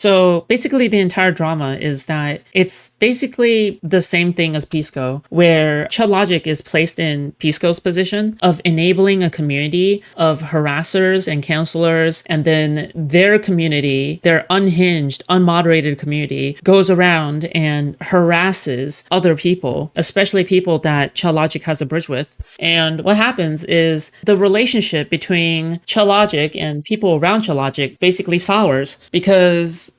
So basically the entire drama is that it's basically the same thing as Pisco, where ChudLogic is placed in Pisco's position of enabling a community of harassers and counselors, and then their community, their unhinged, unmoderated community, goes around and harasses other people, especially people that ChudLogic has a bridge with. And what happens is the relationship between ChudLogic and people around ChudLogic basically sours because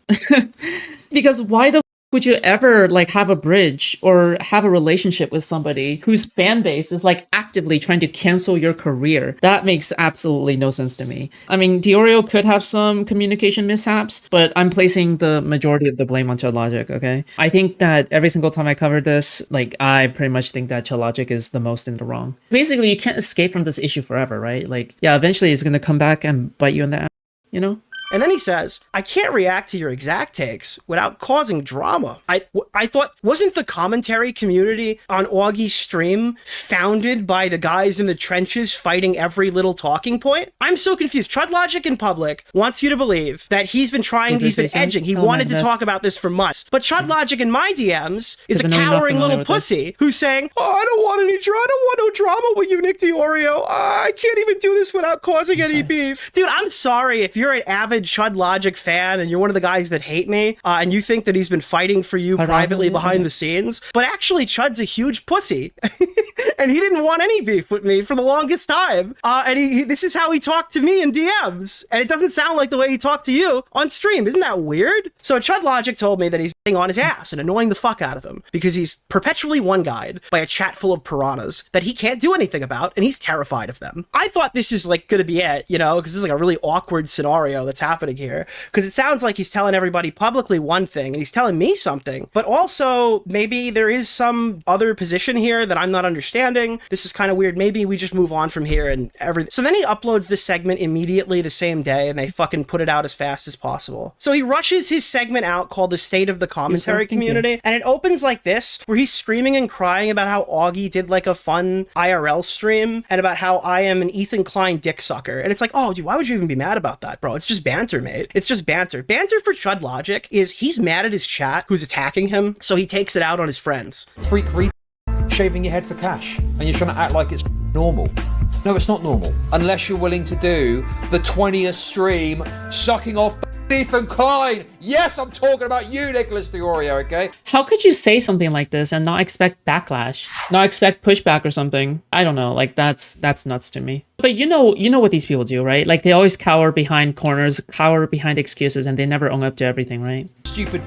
because why the would you ever like have a bridge or have a relationship with somebody whose fan base is like actively trying to cancel your career? That makes absolutely no sense to me. I mean, DeOrio could have some communication mishaps, but I'm placing the majority of the blame on ChudLogic, okay? I think that every single time I cover this, like, I pretty much think that ChudLogic is the most in the wrong. Basically, you can't escape from this issue forever, right? Like, yeah, eventually it's gonna come back and bite you in the ass, you know? And then he says, I can't react to your exact takes without causing drama. I thought, wasn't the commentary community on Augie's stream founded by the guys in the trenches fighting every little talking point? I'm so confused. ChudLogic in public wants you to believe that he's been edging. He wanted to talk about this for months. But ChudLogic in my DMs is a cowering little pussy who's saying, oh, I don't want any drama. I don't want no drama with you, Nick DeOrio. I can't even do this without causing any beef. Dude, I'm sorry if you're an avid ChudLogic fan and you're one of the guys that hate me and you think that he's been fighting for you privately behind the scenes, but actually Chud's a huge pussy and he didn't want any beef with me for the longest time, and this is how he talked to me in DMs, and it doesn't sound like the way he talked to you on stream. Isn't that weird? So ChudLogic told me that he's on his ass and annoying the fuck out of him because he's perpetually one-guyed by a chat full of piranhas that he can't do anything about, and he's terrified of them. I thought this is like gonna be it, you know, because this is like a really awkward scenario that's happening here, because it sounds like he's telling everybody publicly one thing and he's telling me something, but also maybe there is some other position here that I'm not understanding. This is kind of weird. Maybe we just move on from here and everything. So then he uploads this segment immediately the same day, and they fucking put it out as fast as possible. So he rushes his segment out called The State of the Commentary Community, and it opens like this, where he's screaming and crying about how Augie did like a fun IRL stream and about how I am an Ethan Klein dick sucker. And it's like, oh dude, why would you even be mad about that, bro? It's just banter, mate. It's just banter. Banter for ChudLogic is he's mad at his chat who's attacking him, so he takes it out on his friends. Freak shaving your head for cash, and you're trying to act like it's normal. No, it's not normal. Unless you're willing to do the 20th stream sucking off Ethan Klein. Yes, I'm talking about you, Nicholas DeOrio, okay? How could you say something like this and not expect backlash? Not expect pushback or something? I don't know, like that's nuts to me. But you know what these people do, right? Like they always cower behind corners, cower behind excuses, and they never own up to everything, right? Stupid.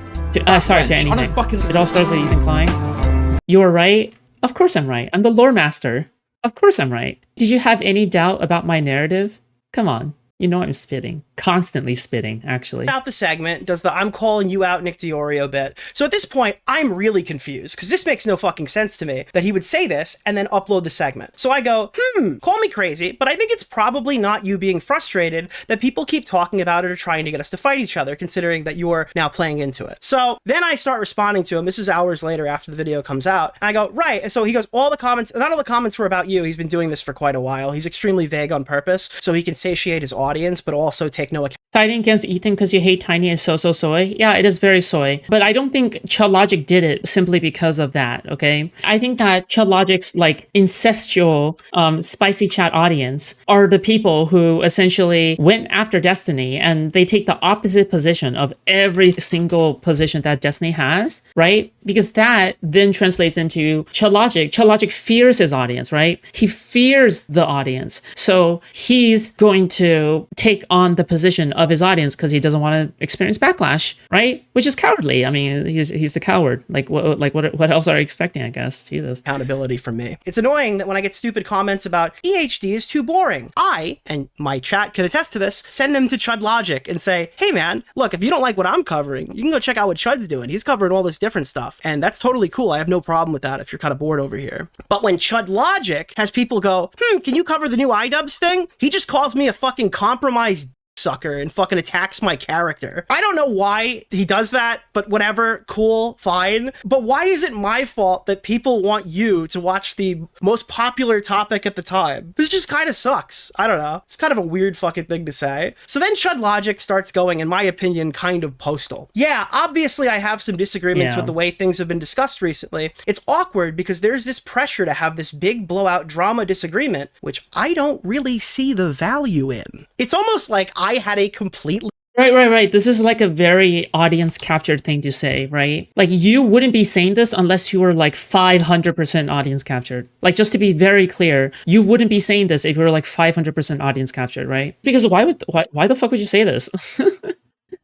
Sorry, to anything. It all starts with Ethan Klein. You were right? Of course I'm right. I'm the lore master. Of course I'm right. Did you have any doubt about my narrative? Come on. You know I'm spitting. Constantly spitting, actually. Out the segment, does the I'm calling you out Nick DeOrio bit. So at this point, I'm really confused, because this makes no fucking sense to me, that he would say this and then upload the segment. So I go, call me crazy, but I think it's probably not you being frustrated that people keep talking about it or trying to get us to fight each other, considering that you're now playing into it. So then I start responding to him. This is hours later after the video comes out. And I go, right. And so he goes, all the comments, not all the comments were about you. He's been doing this for quite a while. He's extremely vague on purpose, so he can satiate his audience, but also take no account. Siding against Ethan because you hate Tiny is so soy. Yeah, it is very soy. But I don't think ChudLogic did it simply because of that, okay? I think that ChudLogic's like incestual spicy chat audience are the people who essentially went after Destiny, and they take the opposite position of every single position that Destiny has, right? Because that then translates into ChudLogic. ChudLogic fears his audience, right? He fears the audience. So he's going to take on the position of his audience because he doesn't want to experience backlash, right? Which is cowardly. I mean, he's a coward. What else are you expecting, I guess? Jesus. Accountability from me. It's annoying that when I get stupid comments about EHD is too boring, I, and my chat can attest to this, send them to ChudLogic and say, hey man, look, if you don't like what I'm covering, you can go check out what Chud's doing. He's covering all this different stuff, and that's totally cool. I have no problem with that if you're kind of bored over here. But when ChudLogic has people go, can you cover the new iDubbbz thing? He just calls me a fucking compromised sucker and fucking attacks my character. I don't know why he does that, but whatever, cool, fine. But why is it my fault that people want you to watch the most popular topic at the time? This just kind of sucks. I don't know. It's kind of a weird fucking thing to say. So then ChudLogic starts going, in my opinion, kind of postal. Yeah, obviously I have some disagreements with the way things have been discussed recently. It's awkward because there's this pressure to have this big blowout drama disagreement, which I don't really see the value in. It's almost like I had a completely Right. This is like a very audience captured thing to say, right? Like you wouldn't be saying this unless you were like 500% audience captured. Like just to be very clear, you wouldn't be saying this if you were like 500% audience captured, right? Because why the fuck would you say this?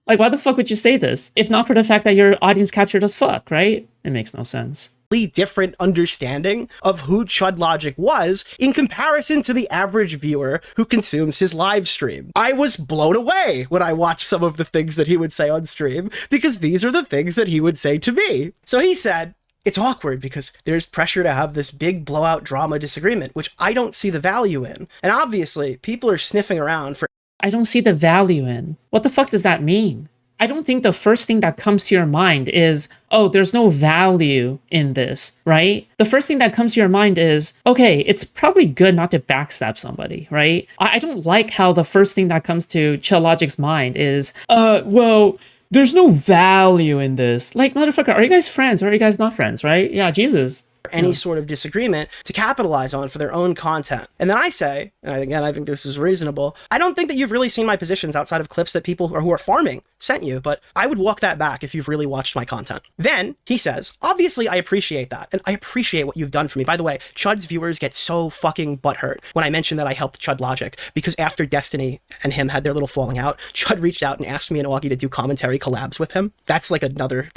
Like why the fuck would you say this if not for the fact that you're audience captured as fuck, right? It makes no sense. Different understanding of who ChudLogic was in comparison to the average viewer who consumes his live stream. I was blown away when I watched some of the things that he would say on stream, because these are the things that he would say to me. So he said, it's awkward because there's pressure to have this big blowout drama disagreement, which I don't see the value in. And obviously, people are sniffing around for I don't see the value in. What the fuck does that mean? I don't think the first thing that comes to your mind is, oh, there's no value in this, right? The first thing that comes to your mind is, okay, it's probably good not to backstab somebody, right? I don't like how the first thing that comes to ChudLogic's mind is, well, there's no value in this. Like, motherfucker, are you guys friends or are you guys not friends, right? Yeah, Jesus. Any sort of disagreement to capitalize on for their own content. And then I say, and again, I think this is reasonable, I don't think that you've really seen my positions outside of clips that people who are farming sent you, but I would walk that back if you've really watched my content. Then he says, obviously I appreciate that, and I appreciate what you've done for me. By the way, Chud's viewers get so fucking butthurt when I mention that I helped ChudLogic, because after Destiny and him had their little falling out, Chud reached out and asked me and Augie to do commentary collabs with him. That's like another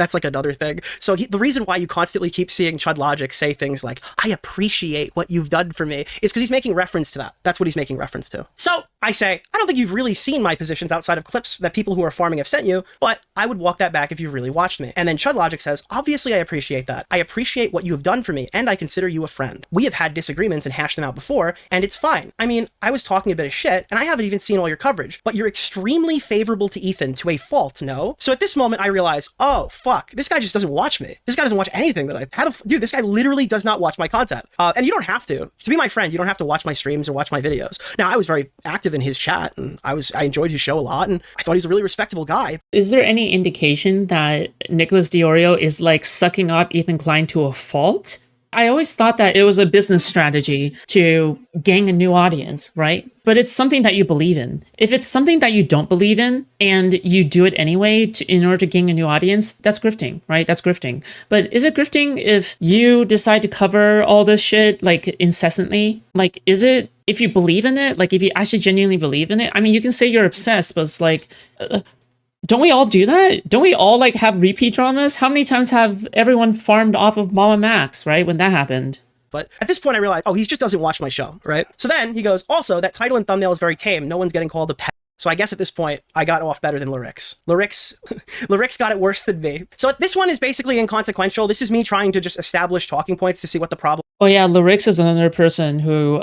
thing. So the reason why you constantly keep seeing ChudLogic say things like, I appreciate what you've done for me, is because he's making reference to that. That's what he's making reference to. So I say, I don't think you've really seen my positions outside of clips that people who are farming have sent you, but I would walk that back if you've really watched me. And then ChudLogic says, obviously I appreciate that. I appreciate what you have done for me, and I consider you a friend. We have had disagreements and hashed them out before, and it's fine. I mean, I was talking a bit of shit, and I haven't even seen all your coverage, but you're extremely favorable to Ethan to a fault, no? So at this moment, I realize, oh, fuck, this guy just doesn't watch me. This guy doesn't watch anything that I've had. Dude, this guy literally does not watch my content. And you don't have to. To be my friend, you don't have to watch my streams or watch my videos. Now, I was very active in his chat, and I enjoyed his show a lot, and I thought he's a really respectable guy. Is there any indication that Nicholas DeOrio is like sucking up Ethan Klein to a fault? I always thought that it was a business strategy to gain a new audience, right? But it's something that you believe in. If it's something that you don't believe in and you do it anyway in order to gain a new audience, that's grifting, right? That's grifting. But is it grifting if you decide to cover all this shit like incessantly? Like, is it if you believe in it? Like, if you actually genuinely believe in it? I mean, you can say you're obsessed, but it's like... don't we all do that? Don't we all like have repeat dramas? How many times have everyone farmed off of Mama Max, right? When that happened. But at this point, I realized, oh, he just doesn't watch my show, right? So then he goes, also, that title and thumbnail is very tame. No one's getting called a pet. So I guess at this point, I got off better than Lyrics. Lyrics got it worse than me. So this one is basically inconsequential. This is me trying to just establish talking points to see what the problem. Oh yeah, Lyrics is another person who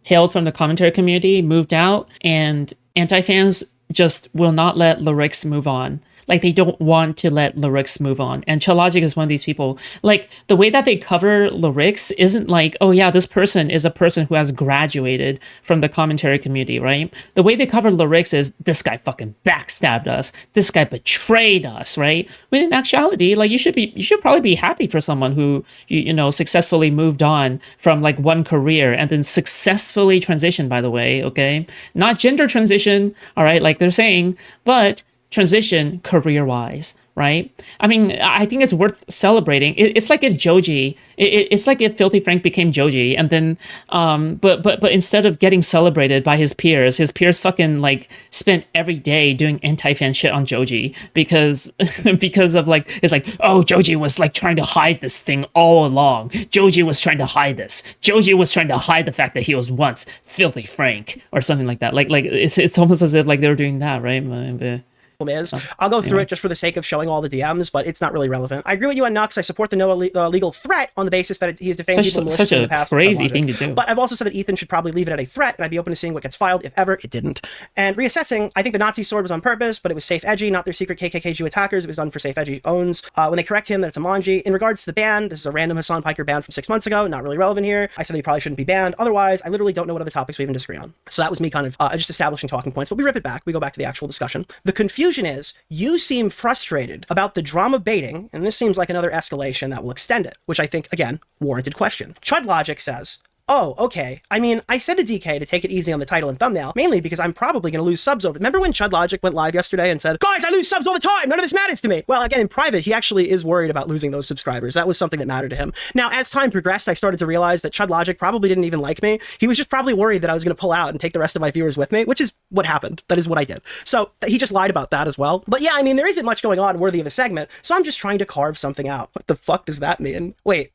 hailed from the commentary community, moved out, and anti-fans just will not let Lyrics move on. Like, they don't want to let Lyrics move on. And ChudLogic is one of these people. Like, the way that they cover Lyrics isn't like, oh yeah, this person is a person who has graduated from the commentary community, right? The way they cover Lyrics is, this guy fucking backstabbed us. This guy betrayed us, right? When in actuality, like, you should probably be happy for someone who, you know, successfully moved on from like one career and then successfully transitioned, by the way, okay? Not gender transition, all right, like they're saying, but transition career-wise, right? I mean, I think it's worth celebrating. It's like if Joji, it's like if Filthy Frank became Joji, and then, but instead of getting celebrated by his peers fucking like spent every day doing anti-fan shit on Joji because of like, it's like, oh, Joji was like trying to hide this thing all along. Joji was trying to hide this. Joji was trying to hide the fact that he was once Filthy Frank or something like that. Like it's almost as if like they were doing that, right? is. I'll go through it just for the sake of showing all the DMs, but it's not really relevant. I agree with you on Nux. I support the no legal threat on the basis that he has defamed people such in the past. Such a crazy thing to do. But I've also said that Ethan should probably leave it at a threat, and I'd be open to seeing what gets filed if ever it didn't. And reassessing, I think the Nazi sword was on purpose, but it was safe edgy, not their secret KKK Jew attackers. It was done for safe edgy owns. When they correct him that it's a Manji. In regards to the ban, this is a random Hassan Piker ban from 6 months ago, not really relevant here. I said that he probably shouldn't be banned. Otherwise, I literally don't know what other topics we even disagree on. So that was me kind of just establishing talking points, but we rip it back. We go back to the actual discussion. The confusion is, you seem frustrated about the drama baiting, and this seems like another escalation that will extend it, which I think, again, warranted question. Chud Logic says, oh, okay. I mean, I said to DK to take it easy on the title and thumbnail, mainly because I'm probably going to lose subs over it. Remember when Chud Logic went live yesterday and said, guys, I lose subs all the time. None of this matters to me. Well, again, in private, he actually is worried about losing those subscribers. That was something that mattered to him. Now, as time progressed, I started to realize that Chud Logic probably didn't even like me. He was just probably worried that I was going to pull out and take the rest of my viewers with me, which is what happened. That is what I did. So he just lied about that as well. But yeah, I mean, there isn't much going on worthy of a segment, so I'm just trying to carve something out. What the fuck does that mean? Wait.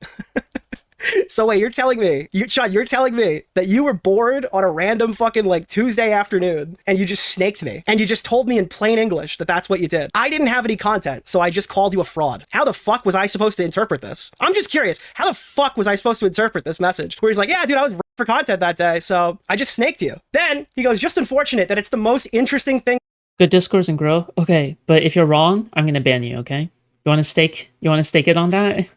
So wait, you're telling me, Chud, you're telling me that you were bored on a random fucking like Tuesday afternoon and you just snaked me and you just told me in plain English that that's what you did. I didn't have any content, so I just called you a fraud. How the fuck was I supposed to interpret this? I'm just curious. How the fuck was I supposed to interpret this message? Where he's like, yeah, dude, I was for content that day, so I just snaked you. Then he goes, just unfortunate that it's the most interesting thing. Good discourse and grow. Okay, but if you're wrong, I'm gonna ban you. Okay, you want to stake it on that?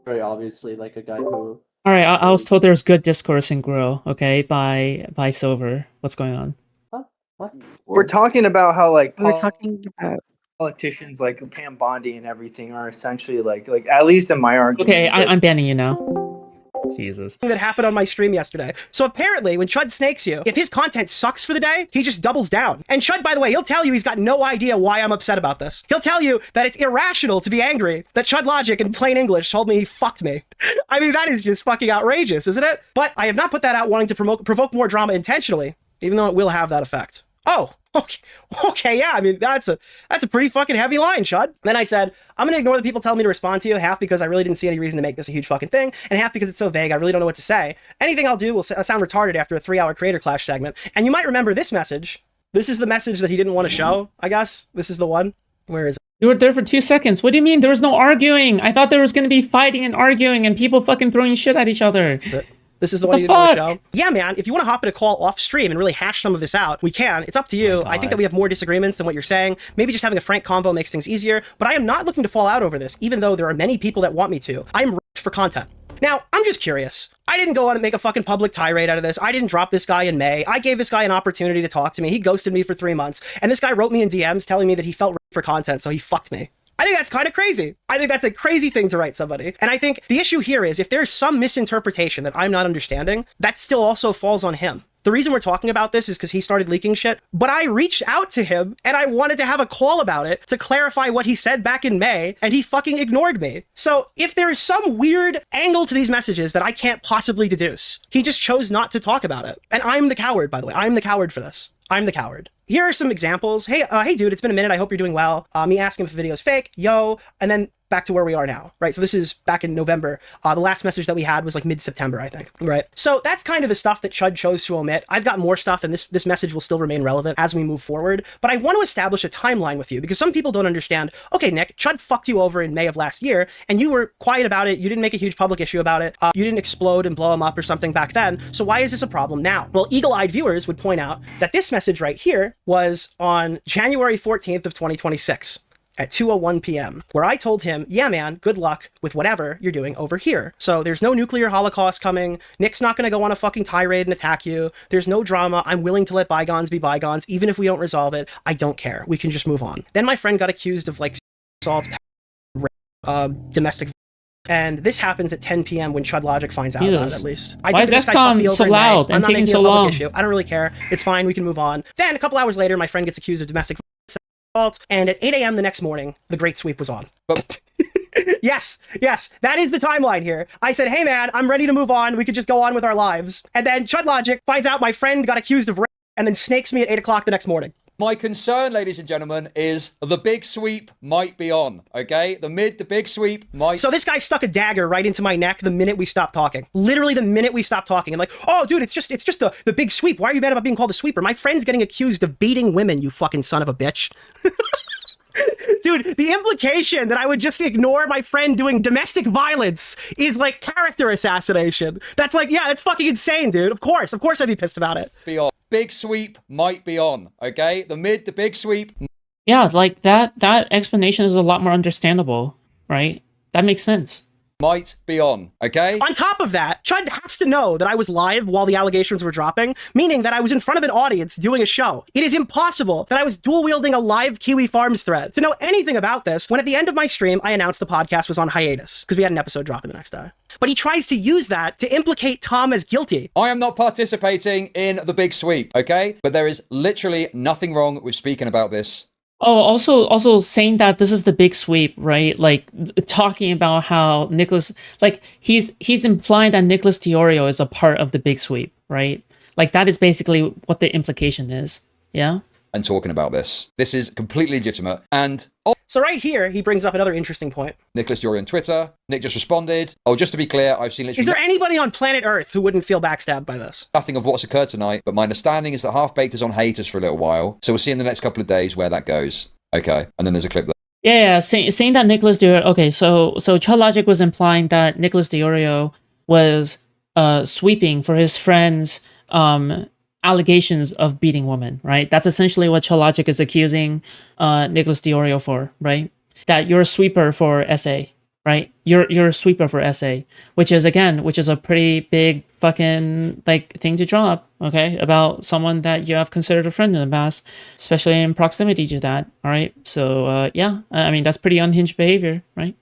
Very obviously like a guy who... All right, I was told there's good discourse and grow, okay, by Silver. What's going on? Huh? What? We're talking about how like We're talking about politicians like Pam Bondi and everything are essentially like at least in my argument. Okay, I'm banning you now. Jesus. That happened on my stream yesterday. So apparently when Chud snakes you, if his content sucks for the day, he just doubles down. And Chud, by the way, he'll tell you he's got no idea why I'm upset about this. He'll tell you that it's irrational to be angry that Chud Logic in plain English told me he fucked me. I mean, that is just fucking outrageous, isn't it? But I have not put that out wanting to provoke more drama intentionally, even though it will have that effect. Oh, okay, yeah, I mean, that's a pretty fucking heavy line, Chud. Then I said, I'm gonna ignore the people telling me to respond to you, half because I really didn't see any reason to make this a huge fucking thing, and half because it's so vague, I really don't know what to say. Anything I'll do will sound retarded after a 3-hour Creator Clash segment. And you might remember this message. This is the message that he didn't want to show, I guess. This is the one. Where is it? You were there for 2 seconds. What do you mean? There was no arguing. I thought there was gonna be fighting and arguing and people fucking throwing shit at each other. This is the one you didn't want to show? Yeah, man, if you want to hop in a call off stream and really hash some of this out, we can. It's up to you. I think that we have more disagreements than what you're saying. Maybe just having a frank convo makes things easier, but I am not looking to fall out over this, even though there are many people that want me to. I'm ripped for content. Now, I'm just curious. I didn't go on and make a fucking public tirade out of this. I didn't drop this guy in May. I gave this guy an opportunity to talk to me. He ghosted me for 3 months, and this guy wrote me in DMs telling me that he felt ripped for content, so he fucked me. I think that's kind of crazy. I think that's a crazy thing to write somebody. And I think the issue here is if there's some misinterpretation that I'm not understanding, that still also falls on him. The reason we're talking about this is because he started leaking shit, but I reached out to him and I wanted to have a call about it to clarify what he said back in May, and he fucking ignored me. So if there is some weird angle to these messages that I can't possibly deduce, he just chose not to talk about it. And I'm the coward, by the way. I'm the coward for this. I'm the coward. Here are some examples. Hey dude, it's been a minute. I hope you're doing well. Me asking if the video is fake. Yo. And then back to where we are now, right? So this is back in November. The last message that we had was like mid-September, I think, right? So that's kind of the stuff that Chud chose to omit. I've got more stuff, and this message will still remain relevant as we move forward. But I want to establish a timeline with you because some people don't understand. Okay, Nick, Chud fucked you over in May of last year, and you were quiet about it. You didn't make a huge public issue about it. You didn't explode and blow him up or something back then. So why is this a problem now? Well, eagle-eyed viewers would point out that this message right here was on January 14th of 2026. At 2:01 p.m., where I told him, yeah, man, good luck with whatever you're doing over here. So there's no nuclear holocaust coming. Nick's not going to go on a fucking tirade and attack you. There's no drama. I'm willing to let bygones be bygones. Even if we don't resolve it, I don't care. We can just move on. Then my friend got accused of like assault, domestic. And this happens at 10 p.m. when Chud Logic finds out about it, at least. Why is XCOM so loud and taking so long? I don't really care. It's fine. We can move on. Then a couple hours later, my friend gets accused of domestic assault, and at 8 a.m. the next morning, the Great Sweep was on. Yes, that is the timeline here. I said, hey man, I'm ready to move on. We could just go on with our lives. And then Chud Logic finds out my friend got accused of rape and then snakes me at 8 o'clock the next morning. My concern, ladies and gentlemen, is the big sweep might be on, okay? The big sweep might... So this guy stuck a dagger right into my neck the minute we stopped talking. Literally the minute we stopped talking. I'm like, oh, dude, it's just the big sweep. Why are you mad about being called the sweeper? My friend's getting accused of beating women, you fucking son of a bitch. Dude, the implication that I would just ignore my friend doing domestic violence is like character assassination. That's like, yeah, that's fucking insane, dude. Of course I'd be pissed about it. Be on. Big sweep might be on, okay? The big sweep. Yeah, like that explanation is a lot more understandable, right? That makes sense. Might be on, okay? On top of that, Chud has to know that I was live while the allegations were dropping, meaning that I was in front of an audience doing a show. It is impossible that I was dual-wielding a live Kiwi Farms thread to know anything about this when at the end of my stream, I announced the podcast was on hiatus because we had an episode dropping the next day. But he tries to use that to implicate Tom as guilty. I am not participating in the big sweep, okay? But there is literally nothing wrong with speaking about this. Oh, also saying that this is the big sweep, right? Like talking about how Nicholas, like he's implying that Nicholas DeOrio is a part of the big sweep, right? Like that is basically what the implication is. Yeah. And talking about this. This is completely legitimate. And So right here, he brings up another interesting point. Nicholas DeOrio on Twitter. Nick just responded. Oh, just to be clear, I've seen literally... Is there anybody on planet Earth who wouldn't feel backstabbed by this? nothing of what's occurred tonight, but my understanding is that Half-Baked is on haters for a little while. So we'll see in the next couple of days where that goes. Okay. And then there's a clip there. Yeah, saying that Nicholas DeOrio... Okay, so ChudLogic was implying that Nicholas DeOrio was sweeping for his friend's allegations of beating women, right? That's essentially what ChudLogic is accusing Nicholas DeOrio for, right? That you're a sweeper for SA, right? You're a sweeper for SA, which is a pretty big fucking like thing to drop, okay? About someone that you have considered a friend in the past, especially in proximity to that, all right? So yeah, I mean, that's pretty unhinged behavior, right?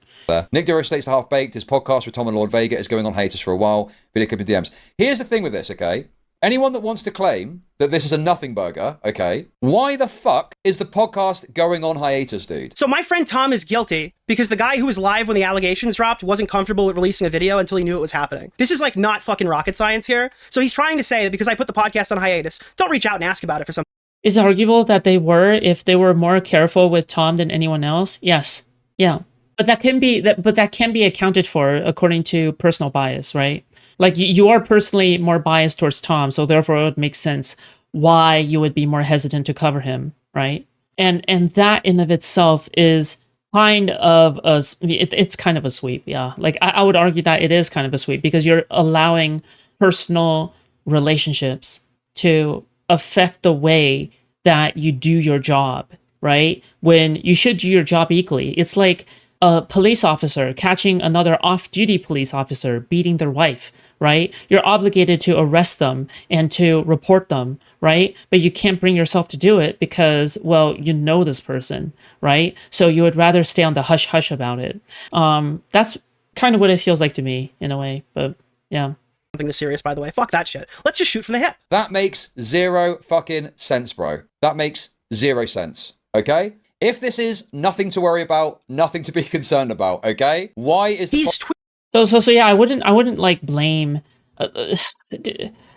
Nick DeOrio states the Half-Baked, his podcast with Tom and Lord Vega is going on haters for a while. Video clip of DMs. Here's the thing with this, okay? Anyone that wants to claim that this is a nothing burger, okay, why the fuck is the podcast going on hiatus, dude? So my friend Tom is guilty because the guy who was live when the allegations dropped wasn't comfortable with releasing a video until he knew it was happening. This is like not fucking rocket science here. So he's trying to say that because I put the podcast on hiatus, don't reach out and ask about it for some... Is it arguable that they were, if they were more careful with Tom than anyone else? Yes. Yeah. But that can be accounted for according to personal bias, right? Like you are personally more biased towards Tom, so therefore it would make sense why you would be more hesitant to cover him, right? And that in of itself is kind of it's kind of a sweep, yeah. Like I would argue that it is kind of a sweep because you're allowing personal relationships to affect the way that you do your job, right? When you should do your job equally. It's like a police officer catching another off-duty police officer beating their wife, right? You're obligated to arrest them and to report them, right? But you can't bring yourself to do it because, well, you know this person, right? So you would rather stay on the hush-hush about it. That's kind of what it feels like to me, in a way, but yeah. Something this serious, by the way. Fuck that shit. Let's just shoot from the hip. That makes zero fucking sense, bro. That makes zero sense, okay? If this is nothing to worry about, nothing to be concerned about, okay? Why is the... So yeah, I wouldn't like blame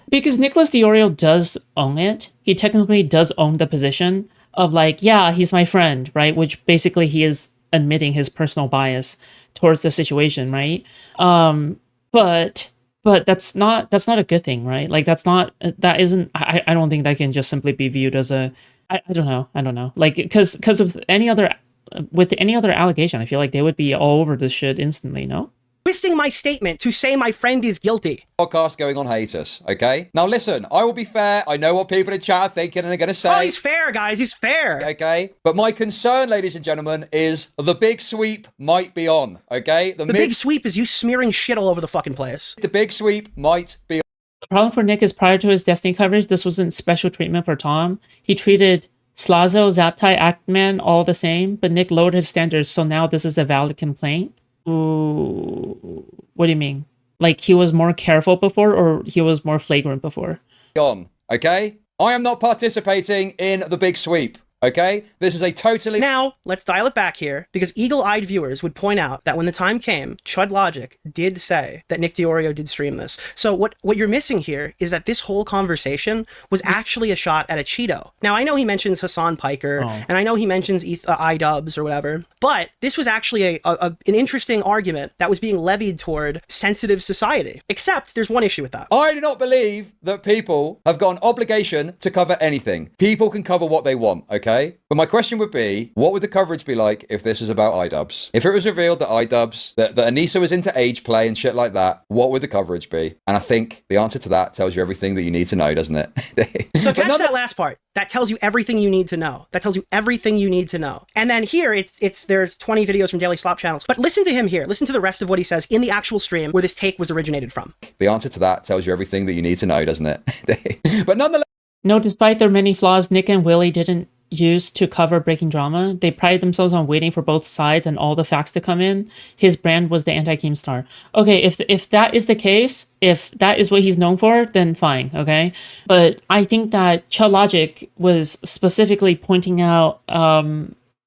because Nicholas DeOrio does own it. He technically does own the position of like, yeah, he's my friend, right? Which basically he is admitting his personal bias towards the situation, right? But that's not a good thing, right? Like that isn't. I don't think that can just simply be viewed as a. I don't know. Like because with any other allegation, I feel like they would be all over this shit instantly. No. Twisting my statement to say my friend is guilty. Podcast going on hiatus, okay? Now listen, I will be fair. I know what people in chat are thinking and are going to say. Oh, he's fair, guys. He's fair. Okay? But my concern, ladies and gentlemen, is the big sweep might be on, okay? The big sweep is you smearing shit all over the fucking place. The big sweep might be on. The problem for Nick is prior to his Destiny coverage, this wasn't special treatment for Tom. He treated Slazo, Zaptai, Actman all the same, but Nick lowered his standards, so now this is a valid complaint. Ooh, what do you mean? Like he was more careful before or he was more flagrant before? On, okay? I am not participating in the big sweep. Okay? This is a totally... Now, let's dial it back here, because eagle-eyed viewers would point out that when the time came, Chud Logic did say that Nick DeOrio did stream this. So what you're missing here is that this whole conversation was actually a shot at a Cheeto. Now, I know he mentions Hassan Piker, and I know he mentions iDubbbz or whatever, but this was actually an interesting argument that was being levied toward sensitive society. Except, there's one issue with that. I do not believe that people have got an obligation to cover anything. People can cover what they want, okay? But my question would be, what would the coverage be like if this was about iDubbbz? If it was revealed that iDubbbz, that Anissa was into age play and shit like that, what would the coverage be? And I think the answer to that tells you everything that you need to know, doesn't it? So catch that last part. That tells you everything you need to know. That tells you everything you need to know. And then here, there's 20 videos from Daily Slop channels. But listen to him here. Listen to the rest of what he says in the actual stream where this take was originated from. The answer to that tells you everything that you need to know, doesn't it? But nonetheless... No, despite their many flaws, Nick and Willie didn't use to cover breaking drama. They prided themselves on waiting for both sides and all the facts to come in. His brand was the anti-Keemstar. Okay, if that is the case, if that is what he's known for, then fine, okay? But I think that ChudLogic was specifically pointing out,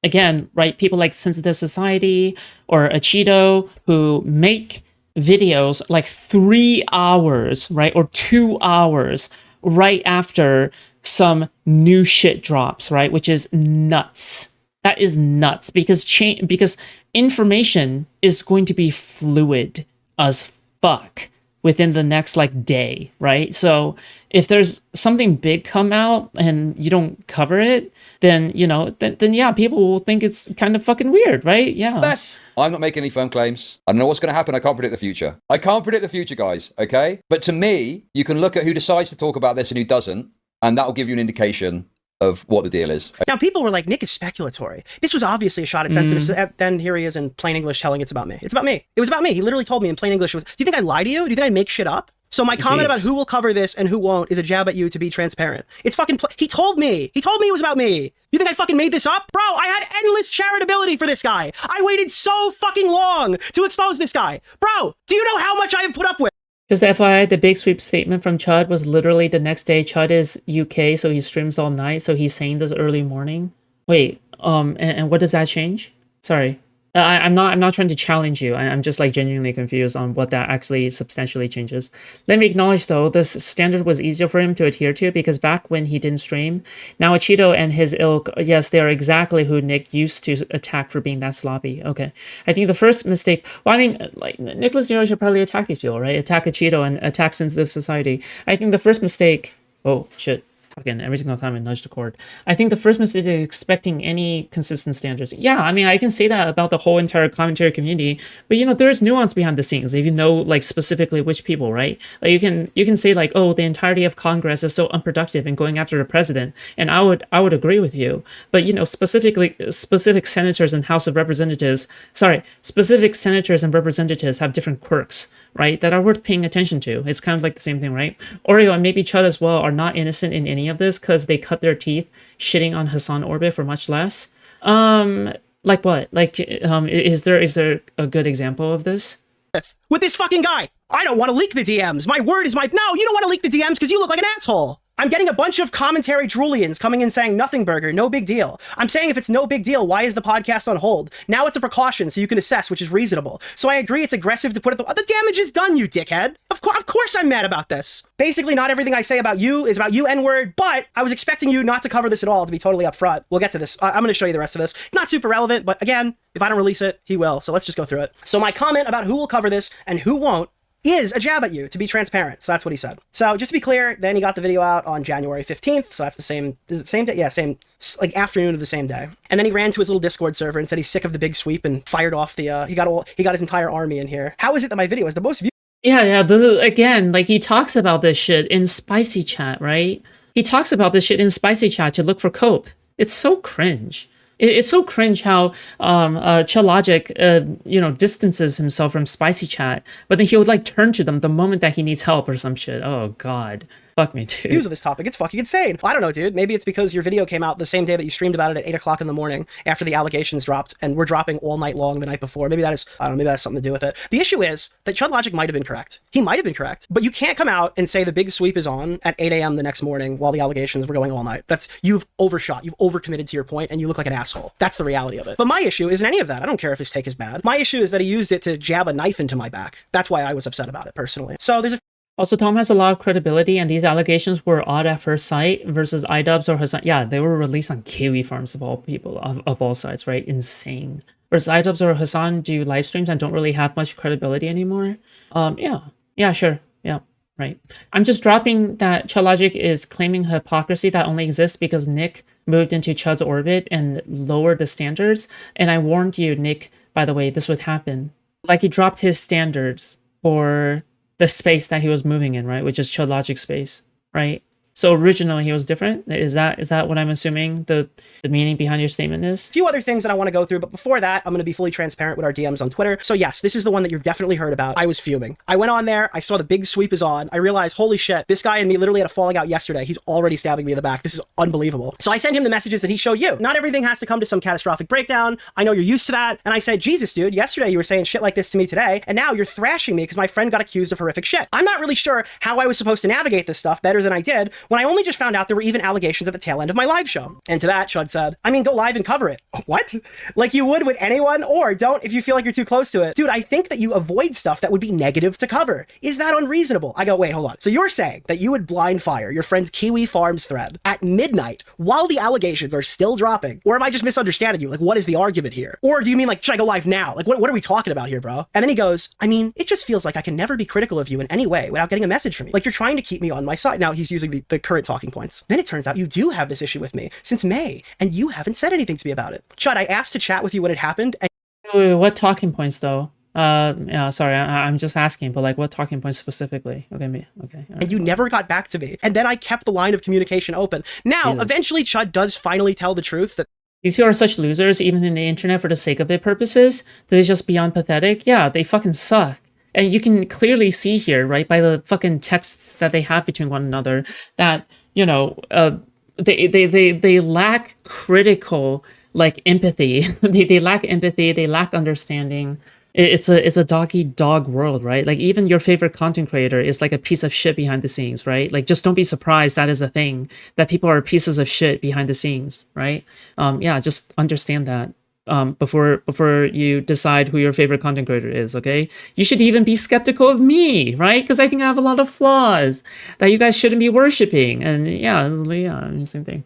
again, right, people like Sensitive Society or a Cheeto who make videos like 3 hours, right, or 2 hours right after some new shit drops, right? Which is nuts. That is nuts because information is going to be fluid as fuck within the next like day, right? So if there's something big come out and you don't cover it, then then yeah, people will think it's kind of fucking weird, right? Yeah. I'm not making any firm claims. I don't know what's going to happen. I can't predict the future. I can't predict the future, guys, okay? But to me, you can look at who decides to talk about this and who doesn't, and that will give you an indication of what the deal is. Now, people were like, Nick is speculatory. This was obviously a shot at sensitive. Then here he is in plain English telling it's about me. It's about me. It was about me. He literally told me in plain English, do you think I lie to you? Do you think I make shit up? So my comment about who will cover this and who won't is a jab at you to be transparent. It's fucking... He told me. He told me it was about me. You think I fucking made this up? Bro, I had endless charitability for this guy. I waited so fucking long to expose this guy. Bro, do you know how much I have put up with? Just FYI, the big sweep statement from Chud was literally the next day. Chud is UK, so he streams all night, so he's saying this early morning. Wait, and what does that change? Sorry. I'm not trying to challenge you. I'm just like genuinely confused on what that actually substantially changes. Let me acknowledge though, this standard was easier for him to adhere to because back when he didn't stream, now Cheeto and his ilk, yes, they are exactly who Nick used to attack for being that sloppy. Okay. I think the first mistake, well, I mean, like Nicholas DeOrio should probably attack these people, right? Attack a Cheeto and attack sensitive society. I think the first mistake, oh shit. Fucking every single time I nudge the cord. I think the first mistake is expecting any consistent standards. Yeah, I mean, I can say that about the whole entire commentary community, but there's nuance behind the scenes. If you know, like, specifically which people, right? Like, you can say, like, oh, the entirety of Congress is so unproductive in going after the president, and I would agree with you. But, specific senators and House of Representatives, specific senators and representatives have different quirks, right, that are worth paying attention to. It's kind of like the same thing, right? Oreo and maybe Chud as well are not innocent in any of this because they cut their teeth shitting on Hassan Orbit for much less. Like what? Like, is there a good example of this? With this fucking guy. I don't want to leak the DMs. My word is my... No, you don't want to leak the DMs because you look like an asshole. I'm getting a bunch of commentary droolians coming in saying nothing burger, no big deal. I'm saying if it's no big deal, why is the podcast on hold? Now it's a precaution so you can assess, which is reasonable. So I agree it's aggressive to put it... The damage is done, you dickhead. Of course I'm mad about this. Basically, not everything I say about you is about you, N-word, but I was expecting you not to cover this at all, to be totally upfront. We'll get to this. I'm going to show you the rest of this. Not super relevant, but again, if I don't release it, he will. So let's just go through it. So my comment about who will cover this and who won't is a jab at you, to be transparent. So that's what he said. So just to be clear, then he got the video out on January 15th. So that's the same, is it same day? Yeah, same, like afternoon of the same day. And then he ran to his little Discord server and said he's sick of the big sweep and fired off the, he got his entire army in here. How is it that my video is the most viewed? Yeah, this is, again, like he talks about this shit in Spicy Chat, right? He talks about this shit in Spicy Chat to look for cope. It's so cringe. It's so cringe how ChudLogic, distances himself from Spicy Chat, but then he would like turn to them the moment that he needs help or some shit. Oh God. Fuck me, dude. Views of this topic. It's fucking insane. I don't know, dude. Maybe it's because your video came out the same day that you streamed about it at 8 o'clock in the morning after the allegations dropped, and we're dropping all night long the night before. Maybe that is, I don't know, maybe that has something to do with it. The issue is that ChudLogic might have been correct. He might have been correct, but you can't come out and say the big sweep is on at 8 a.m. the next morning while the allegations were going all night. You've overshot, you've overcommitted to your point, and you look like an asshole. That's the reality of it. But my issue isn't any of that. I don't care if his take is bad. My issue is that he used it to jab a knife into my back. That's why I was upset about it personally. So there's a Also, Tom has a lot of credibility, and these allegations were odd at first sight versus iDubbbz or Hassan. Yeah, they were released on Kiwi Farms of all people, of all sites, right? Insane. Versus iDubbbz or Hassan do live streams and don't really have much credibility anymore. Yeah, sure. Yeah, right. I'm just dropping that ChudLogic is claiming hypocrisy that only exists because Nick moved into Chud's orbit and lowered the standards. And I warned you, Nick, by the way, this would happen. Like, he dropped his standards for the space that he was moving in, right? Which is ChudLogic space, right? So originally he was different. Is that what I'm assuming the meaning behind your statement is? few other things that I want to go through, but before that, I'm going to be fully transparent with our DMs on Twitter. So yes, this is the one that you've definitely heard about. I was fuming. I went on there, I saw the big sweep is on. I realized, holy shit, this guy and me literally had a falling out yesterday. He's already stabbing me in the back. This is unbelievable. So I sent him the messages that he showed you. Not everything has to come to some catastrophic breakdown. I know you're used to that. And I said, Jesus, dude, yesterday you were saying shit like this to me today, and now you're thrashing me because my friend got accused of horrific shit. I'm not really sure how I was supposed to navigate this stuff better than I did when I only just found out there were even allegations at the tail end of my live show. And to that, Chud said, I mean, go live and cover it. What? Like you would with anyone, or don't if you feel like you're too close to it. Dude, I think that you avoid stuff that would be negative to cover. Is that unreasonable? I go, wait, hold on. So you're saying that you would blind fire your friend's Kiwi Farms thread at midnight while the allegations are still dropping? Or am I just misunderstanding you? Like, what is the argument here? Or do you mean like, should I go live now? Like, what are we talking about here, bro? And then he goes, I mean, it just feels like I can never be critical of you in any way without getting a message from you. Like you're trying to keep me on my side. Now he's using the current talking points. Then it turns out you do have this issue with me since May, and you haven't said anything to me about it. Chud, I asked to chat with you when it happened. And Wait, what talking points though? Yeah, sorry, I'm just asking, but like what talking points specifically? Okay, me. Okay. And you never got back to me. And then I kept the line of communication open. Now, Jesus. Eventually Chud does finally tell the truth that These people are such losers, even in the internet for the sake of their purposes. They're just beyond pathetic. Yeah, they fucking suck. And you can clearly see here, right, by the fucking texts that they have between one another, that, you know, they lack critical, like, empathy. they lack empathy, they lack understanding. It's a dog-eat-dog world, right? Like, even your favorite content creator is like a piece of shit behind the scenes, right? Like, just don't be surprised that is a thing, that people are pieces of shit behind the scenes, right? Yeah, just understand that before you decide who your favorite content creator is, okay? You should even be skeptical of me, right? Because I think I have a lot of flaws that you guys shouldn't be worshiping. And yeah, same thing.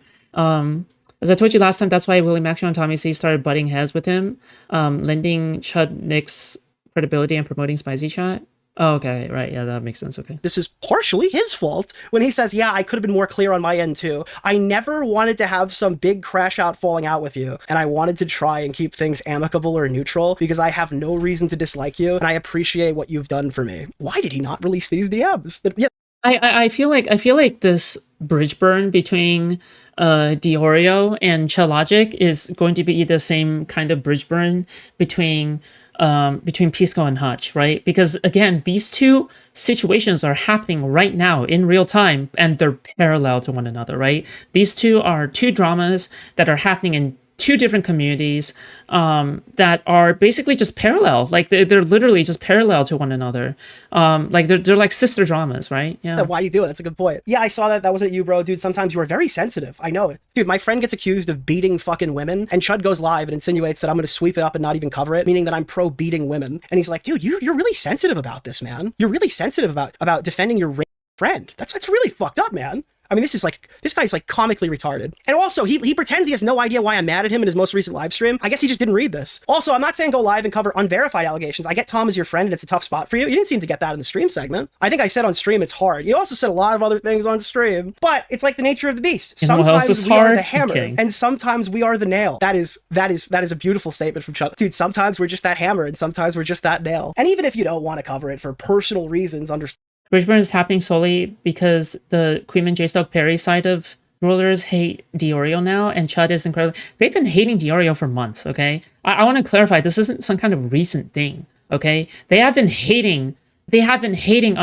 As I told you last time, that's why William Action and Tommy C started butting heads with him, lending Chud Nick's credibility and promoting Spicy Chat. Oh, okay, right, yeah, that makes sense, okay. this is partially his fault when he says, yeah, I could have been more clear on my end too. I never wanted to have some big crash out falling out with you, and I wanted to try and keep things amicable or neutral because I have no reason to dislike you, and I appreciate what you've done for me. Why did he not release these DMs? Yeah. I feel like this bridge burn between DeOrio and ChudLogic is going to be the same kind of bridge burn between Pisco and Hutch, right? Because again, these two situations are happening right now in real time, and they're parallel to one another, right? These two are two dramas that are happening in two different communities that are basically just parallel. Like they're literally just parallel to one another. Like they're like sister dramas, right? Yeah. Why do you do it? That's a good point. Yeah, I saw that. That wasn't you, bro. Dude, sometimes you are very sensitive. I know it. Dude, my friend gets accused of beating fucking women, and Chud goes live and insinuates that I'm going to sweep it up and not even cover it, meaning that I'm pro beating women. And he's like, dude, you're really sensitive about this, man. You're really sensitive about defending your friend. That's really fucked up, man. I mean, this guy's like comically retarded. And also, he pretends he has no idea why I'm mad at him in his most recent live stream. I guess he just didn't read this. Also, I'm not saying go live and cover unverified allegations. I get Tom as your friend and it's a tough spot for you. You didn't seem to get that in the stream segment. I think I said on stream it's hard. You also said a lot of other things on stream. But it's like the nature of the beast. Sometimes we are the hammer, and sometimes we are the nail. That is a beautiful statement from Chud. Dude, sometimes we're just that hammer, and sometimes we're just that nail. And even if you don't want to cover it for personal reasons, Bridgeburn is happening solely because the Kuihman Jstlk Perry side of rulers hate DeOrio now, and Chud is incredible. They've been hating DeOrio for months, okay? I want to clarify, this isn't some kind of recent thing, okay? They have been hating on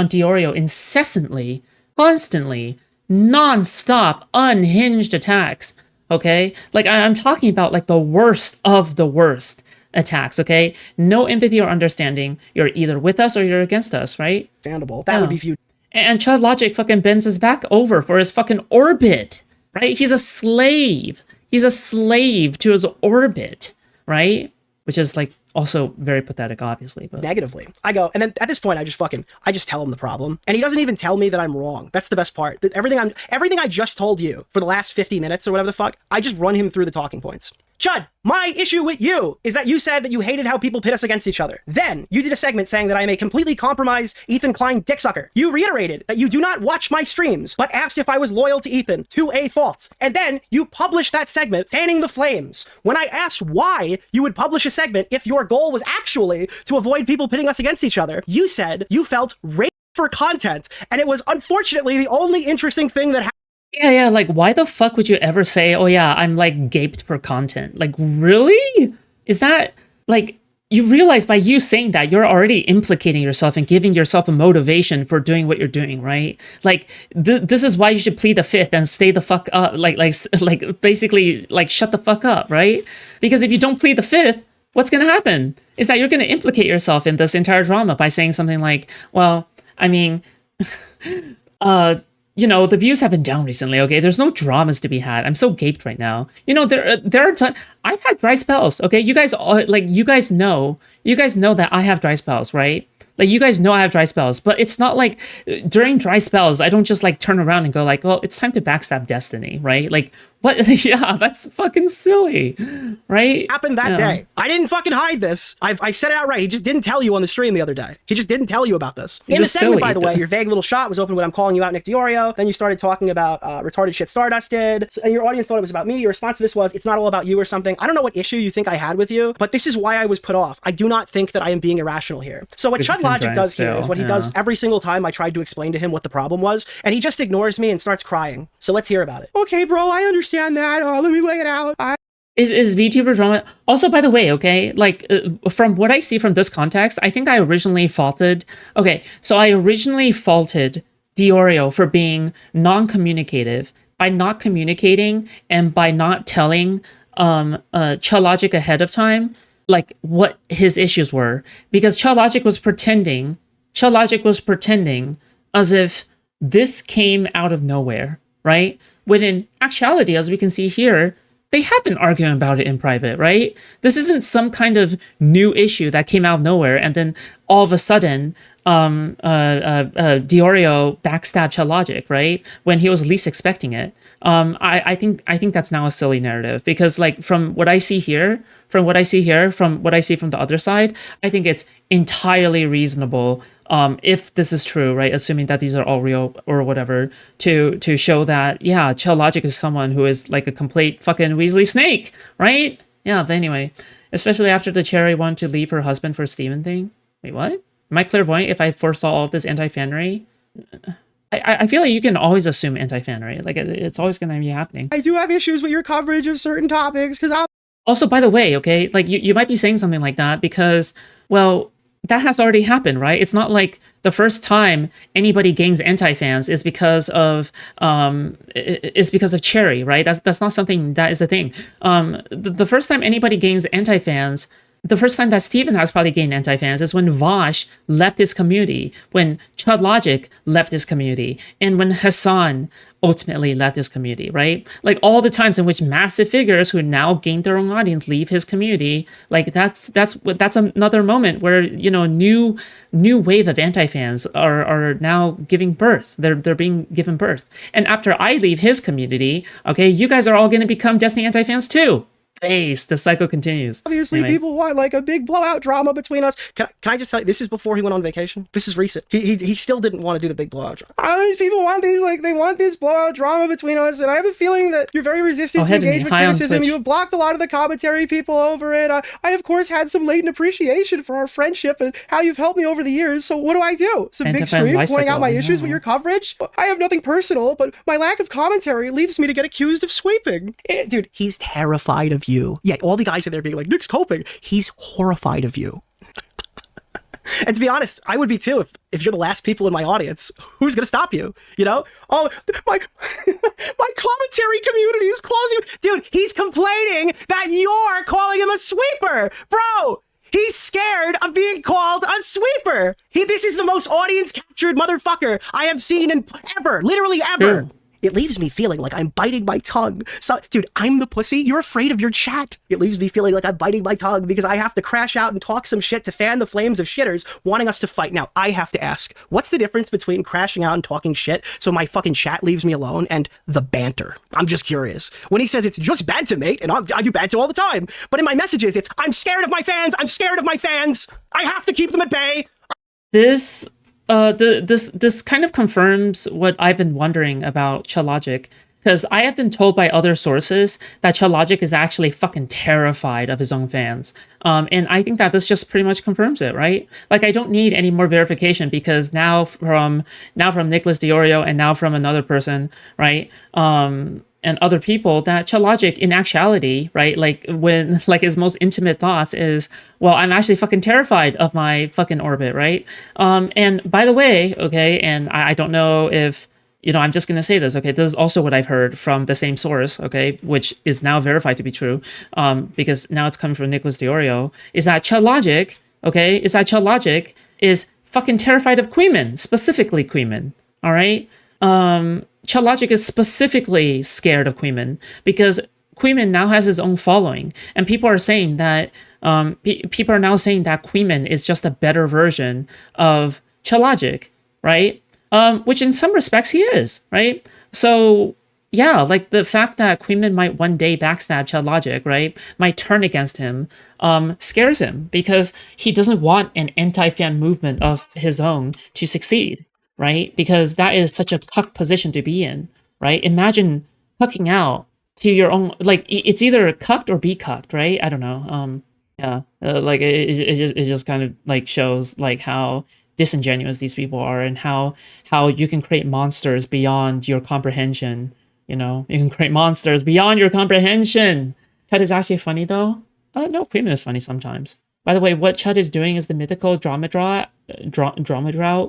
DeOrio incessantly constantly, non-stop, unhinged attacks, okay? Like, I'm talking about, like, the worst of the worst attacks, okay? No empathy or understanding. You're either with us or you're against us, right? Understandable. That would be viewed. And ChudLogic fucking bends his back over for his fucking orbit, right? He's a slave. He's a slave to his orbit, right? Which is, like, also very pathetic, obviously. But Negatively. I go, and then at this point, I just tell him the problem. And he doesn't even tell me that I'm wrong. That's the best part. Everything I just told you for the last 50 minutes or whatever the fuck, I just run him through the talking points. Chud, my issue with you is that you said that you hated how people pit us against each other. Then you did a segment saying that I am a completely compromised Ethan Klein dicksucker. You reiterated that you do not watch my streams, but asked if I was loyal to Ethan to a fault. And then you published that segment fanning the flames. When I asked why you would publish a segment if your goal was actually to avoid people pitting us against each other, you said you felt raped for content, and it was unfortunately the only interesting thing that happened. yeah, like, why the fuck would you ever say, oh yeah, I'm, like, gaped for content? Like, really? Is that, like, you realize by you saying that, you're already implicating yourself and giving yourself a motivation for doing what you're doing, right? Like, this is why you should plead the fifth and stay the fuck up, like, basically, like, shut the fuck up, right? Because if you don't plead the fifth, what's gonna happen is that you're gonna implicate yourself in this entire drama by saying something like, well, I mean, you know, the views have been down recently, okay? There's no dramas to be had. I'm so gaped right now. You know, there are times I've had dry spells, okay? You guys know that I have dry spells, right? Like, you guys know I have dry spells, but it's not like during dry spells, I don't just, like, turn around and go like, well, it's time to backstab Destiny, right? Like, what? Yeah, that's fucking silly, right? Happened that day. I didn't fucking hide this. I said it outright. He just didn't tell you on the stream the other day. He just didn't tell you about this. In the segment, by the way, your vague little shot was open when I'm calling you out, Nick DeOrio. Then you started talking about retarded shit Stardust did. So, and your audience thought it was about me. Your response to this was, it's not all about you or something. I don't know what issue you think I had with you, but this is why I was put off. I do not think that I am being irrational here. So what Chud Logic does here is what he does every single time I tried to explain to him what the problem was, and he just ignores me and starts crying. So let's hear about it. Okay, bro, I understand that. Let me lay it out. Is VTuber drama also, by the way, okay, like, from what I see from this context, I think I originally faulted DeOrio for being non-communicative by not communicating and by not telling ChudLogic ahead of time, like, what his issues were, because ChudLogic was pretending as if this came out of nowhere, right? When in actuality, as we can see here, they have been arguing about it in private, right? This isn't some kind of new issue that came out of nowhere and then all of a sudden DeOrio backstabbed ChudLogic, right? When he was least expecting it. I think that's now a silly narrative, because, like, from what I see from what I see from the other side, I think it's entirely reasonable, if this is true, right? Assuming that these are all real or whatever, to show that, yeah, ChudLogic is someone who is like a complete fucking Weasley snake, right? Yeah, but anyway, especially after the Cherry wanted to leave her husband for Steven thing. Wait, what? Am I clairvoyant if I foresaw all of this anti-fanery? I feel like you can always assume anti-fanery. Like, it's always going to be happening. I do have issues with your coverage of certain topics, because Also, by the way, okay, like, you might be saying something like that because, well, that has already happened, right? It's not like the first time anybody gains anti-fans is because of Cherry, right? That's not something that is a thing. The first time anybody gains anti-fans, the first time that Steven has probably gained anti-fans is when Vosh left his community, when ChudLogic left his community, and when Hassan ultimately left his community, right? Like, all the times in which massive figures who now gained their own audience leave his community, like, that's another moment where, you know, new wave of anti-fans are now giving birth. They're being given birth. And after I leave his community, okay, you guys are all going to become Destiny anti-fans too. The cycle continues. Obviously, anyway. People want, like, a big blowout drama between us. Can I just tell you, this is before he went on vacation. This is recent. He still didn't want to do the big blowout drama. These people want these, like, they want this blowout drama between us, and I have a feeling that you're very resistant to engage with criticism. You have blocked a lot of the commentary people over it. I, of course, had some latent appreciation for our friendship and how you've helped me over the years. So what do? Some big stream pointing out my issues with your coverage? I have nothing personal, but my lack of commentary leaves me to get accused of sweeping. Dude, he's terrified of you. Yeah, all the guys are there being like, Nick's coping. He's horrified of you. And to be honest, I would be too if you're the last people in my audience. Who's gonna stop you? You know? Oh, my my commentary community is calling you, dude. He's complaining that you're calling him a sweeper, bro. He's scared of being called a sweeper. This is the most audience captured motherfucker I have seen in ever, literally ever. Sure. It leaves me feeling like I'm biting my tongue. So, dude, I'm the pussy. You're afraid of your chat. It leaves me feeling like I'm biting my tongue because I have to crash out and talk some shit to fan the flames of shitters wanting us to fight. Now, I have to ask, what's the difference between crashing out and talking shit so my fucking chat leaves me alone and the banter? I'm just curious. When he says it's just banter, mate, and I do banter all the time, but in my messages, it's, I'm scared of my fans. I'm scared of my fans. I have to keep them at bay. This this kind of confirms what I've been wondering about ChudLogic, because I have been told by other sources that ChudLogic is actually fucking terrified of his own fans. And I think that this just pretty much confirms it, right? Like, I don't need any more verification, because now from Nicholas DeOrio and now from another person, right? And other people, that ChudLogic in actuality, right, like when like his most intimate thoughts is, well, I'm actually fucking terrified of my fucking orbit, right? And by the way, okay, and I don't know if, you know, I'm just gonna say this, okay, this is also what I've heard from the same source, okay, which is now verified to be true, because now it's coming from Nicholas DeOrio, is that ChudLogic, okay, ChudLogic is fucking terrified of Kuihman, specifically Kuihman, all right? ChudLogic is specifically scared of Kuihman because Kuihman now has his own following, and people are saying that people are now saying that Kuihman is just a better version of ChudLogic, right? Which in some respects he is, right? So yeah, like the fact that Kuihman might one day backstab ChudLogic, right, might turn against him, scares him because he doesn't want an anti-fan movement of his own to succeed. Right? Because that is such a cuck position to be in, right? Imagine cucking out to your own, like, it's either cucked or be cucked, right? I don't know. Like, it just kind of, like, shows, like, how disingenuous these people are and how you can create monsters beyond your comprehension, you know? You can create monsters beyond your comprehension! Chud is actually funny, though. No, Kuihman is funny sometimes. By the way, what Chud is doing is the mythical drama drought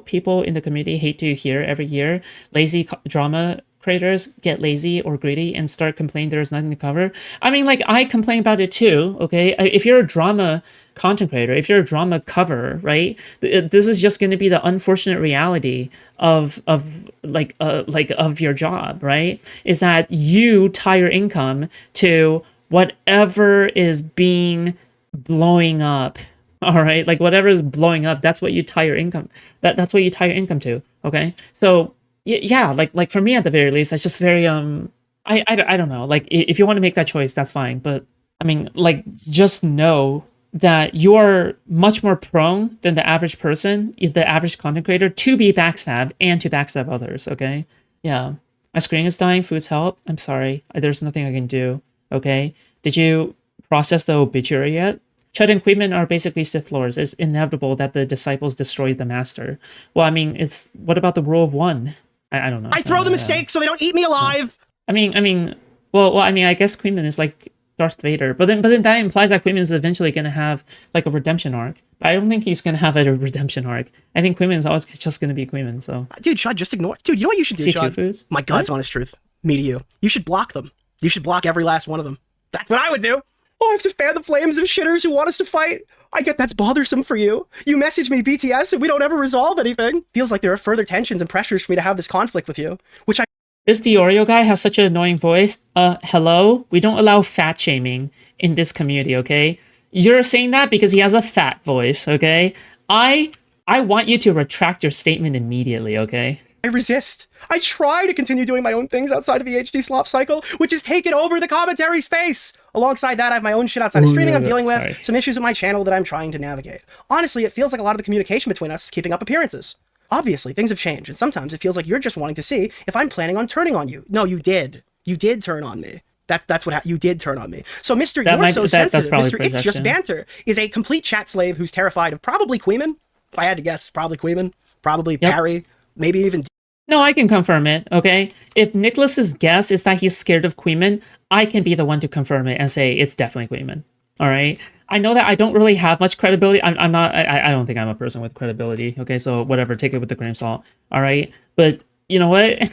people in the community hate to hear every year. Lazy drama creators get lazy or greedy and start complaining there's nothing to cover. I mean, like, I complain about it too, okay? If you're a drama content creator, if you're a drama cover, right? This is just going to be the unfortunate reality of your job, right? Is that you tie your income to whatever is being blowing up, all right, like whatever is blowing up, that's what you tie your income, that's what you tie your income to, okay? So yeah, like for me at the very least, that's just very I don't know, like if you want to make that choice, that's fine, but I mean, like, just know that you are much more prone than the average person, the average content creator, to be backstabbed and to backstab others, okay? Yeah, my screen is dying. Foods help. I'm sorry, there's nothing I can do, okay? Did you process the obituary yet? Chud and Kuihman are basically Sith Lords. It's inevitable that the disciples destroyed the master. Well, I mean, what about the rule of one? I don't know. I throw the mistakes so they don't eat me alive. I mean, well, I mean, I guess Kuihman is like Darth Vader, but then that implies that Kuihman is eventually going to have like a redemption arc. But I don't think he's going to have a redemption arc. I think Kuihman is always just going to be Kuihman. So, dude, Chud, just ignore. Dude, you know what you should do, Chud? My God's honest truth. Me to you. You should block them. You should block every last one of them. That's what I would do. Oh, I have to fan the flames of shitters who want us to fight. I get that's bothersome for you. You message me BTS and we don't ever resolve anything. Feels like there are further tensions and pressures for me to have this conflict with you, which I... This DeOrio guy has such an annoying voice. Hello? We don't allow fat shaming in this community, okay? You're saying that because he has a fat voice, okay? I want you to retract your statement immediately, okay? I resist. I try to continue doing my own things outside of the HD Slop cycle, which has taken over the commentary space. Alongside that, I have my own shit outside of streaming I'm dealing with, some issues with my channel that I'm trying to navigate. Honestly, it feels like a lot of the communication between us is keeping up appearances. Obviously, things have changed, and sometimes it feels like you're just wanting to see if I'm planning on turning on you. No, you did. You did turn on me. That's what you did turn on me. So Mr. You're so sensitive, Mr. It's Just Banter is a complete chat slave who's terrified of probably Kuihman. If I had to guess, probably Kuihman, probably Parry, maybe even... No, I can confirm it, okay? If Nicholas's guess is that he's scared of Kuihman, I can be the one to confirm it and say it's definitely Kuihman, all right? I know that I don't really have much credibility. I'm not. I don't think I'm a person with credibility. Okay, so whatever. Take it with a grain of salt. All right, but you know what?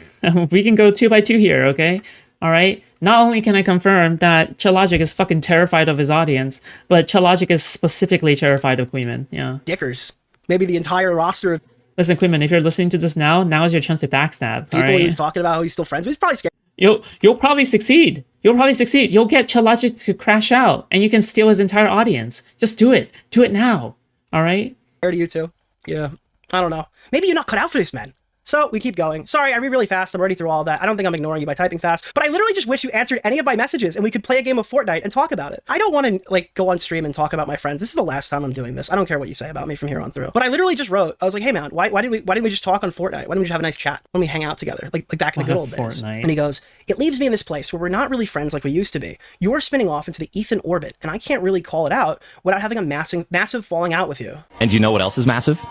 We can go 2 by 2 here. Okay. All right. Not only can I confirm that ChudLogic is fucking terrified of his audience, but ChudLogic is specifically terrified of Kuihman. Yeah. Dickers. Maybe the entire roster of Listen, Kuihman, if you're listening to this now is your chance to backstab. people all right? he was talking about who he's still friends with. He's probably scared. You'll probably succeed. You'll get ChudLogic to crash out, and you can steal his entire audience. Just do it. Do it now. All right. Scared of you too. Yeah. I don't know. Maybe you're not cut out for this, man. So we keep going. Sorry, I read really fast. I'm already through all of that. I don't think I'm ignoring you by typing fast, but I literally just wish you answered any of my messages and we could play a game of Fortnite and talk about it. I don't want to like go on stream and talk about my friends. This is the last time I'm doing this. I don't care what you say about me from here on through. But I literally just wrote. I was like, hey man, why didn't we just talk on Fortnite? Why didn't we just have a nice chat when we hang out together, like back in the good old days? And he goes, it leaves me in this place where we're not really friends like we used to be. You're spinning off into the Ethan orbit, and I can't really call it out without having a massive falling out with you. And do you know what else is massive?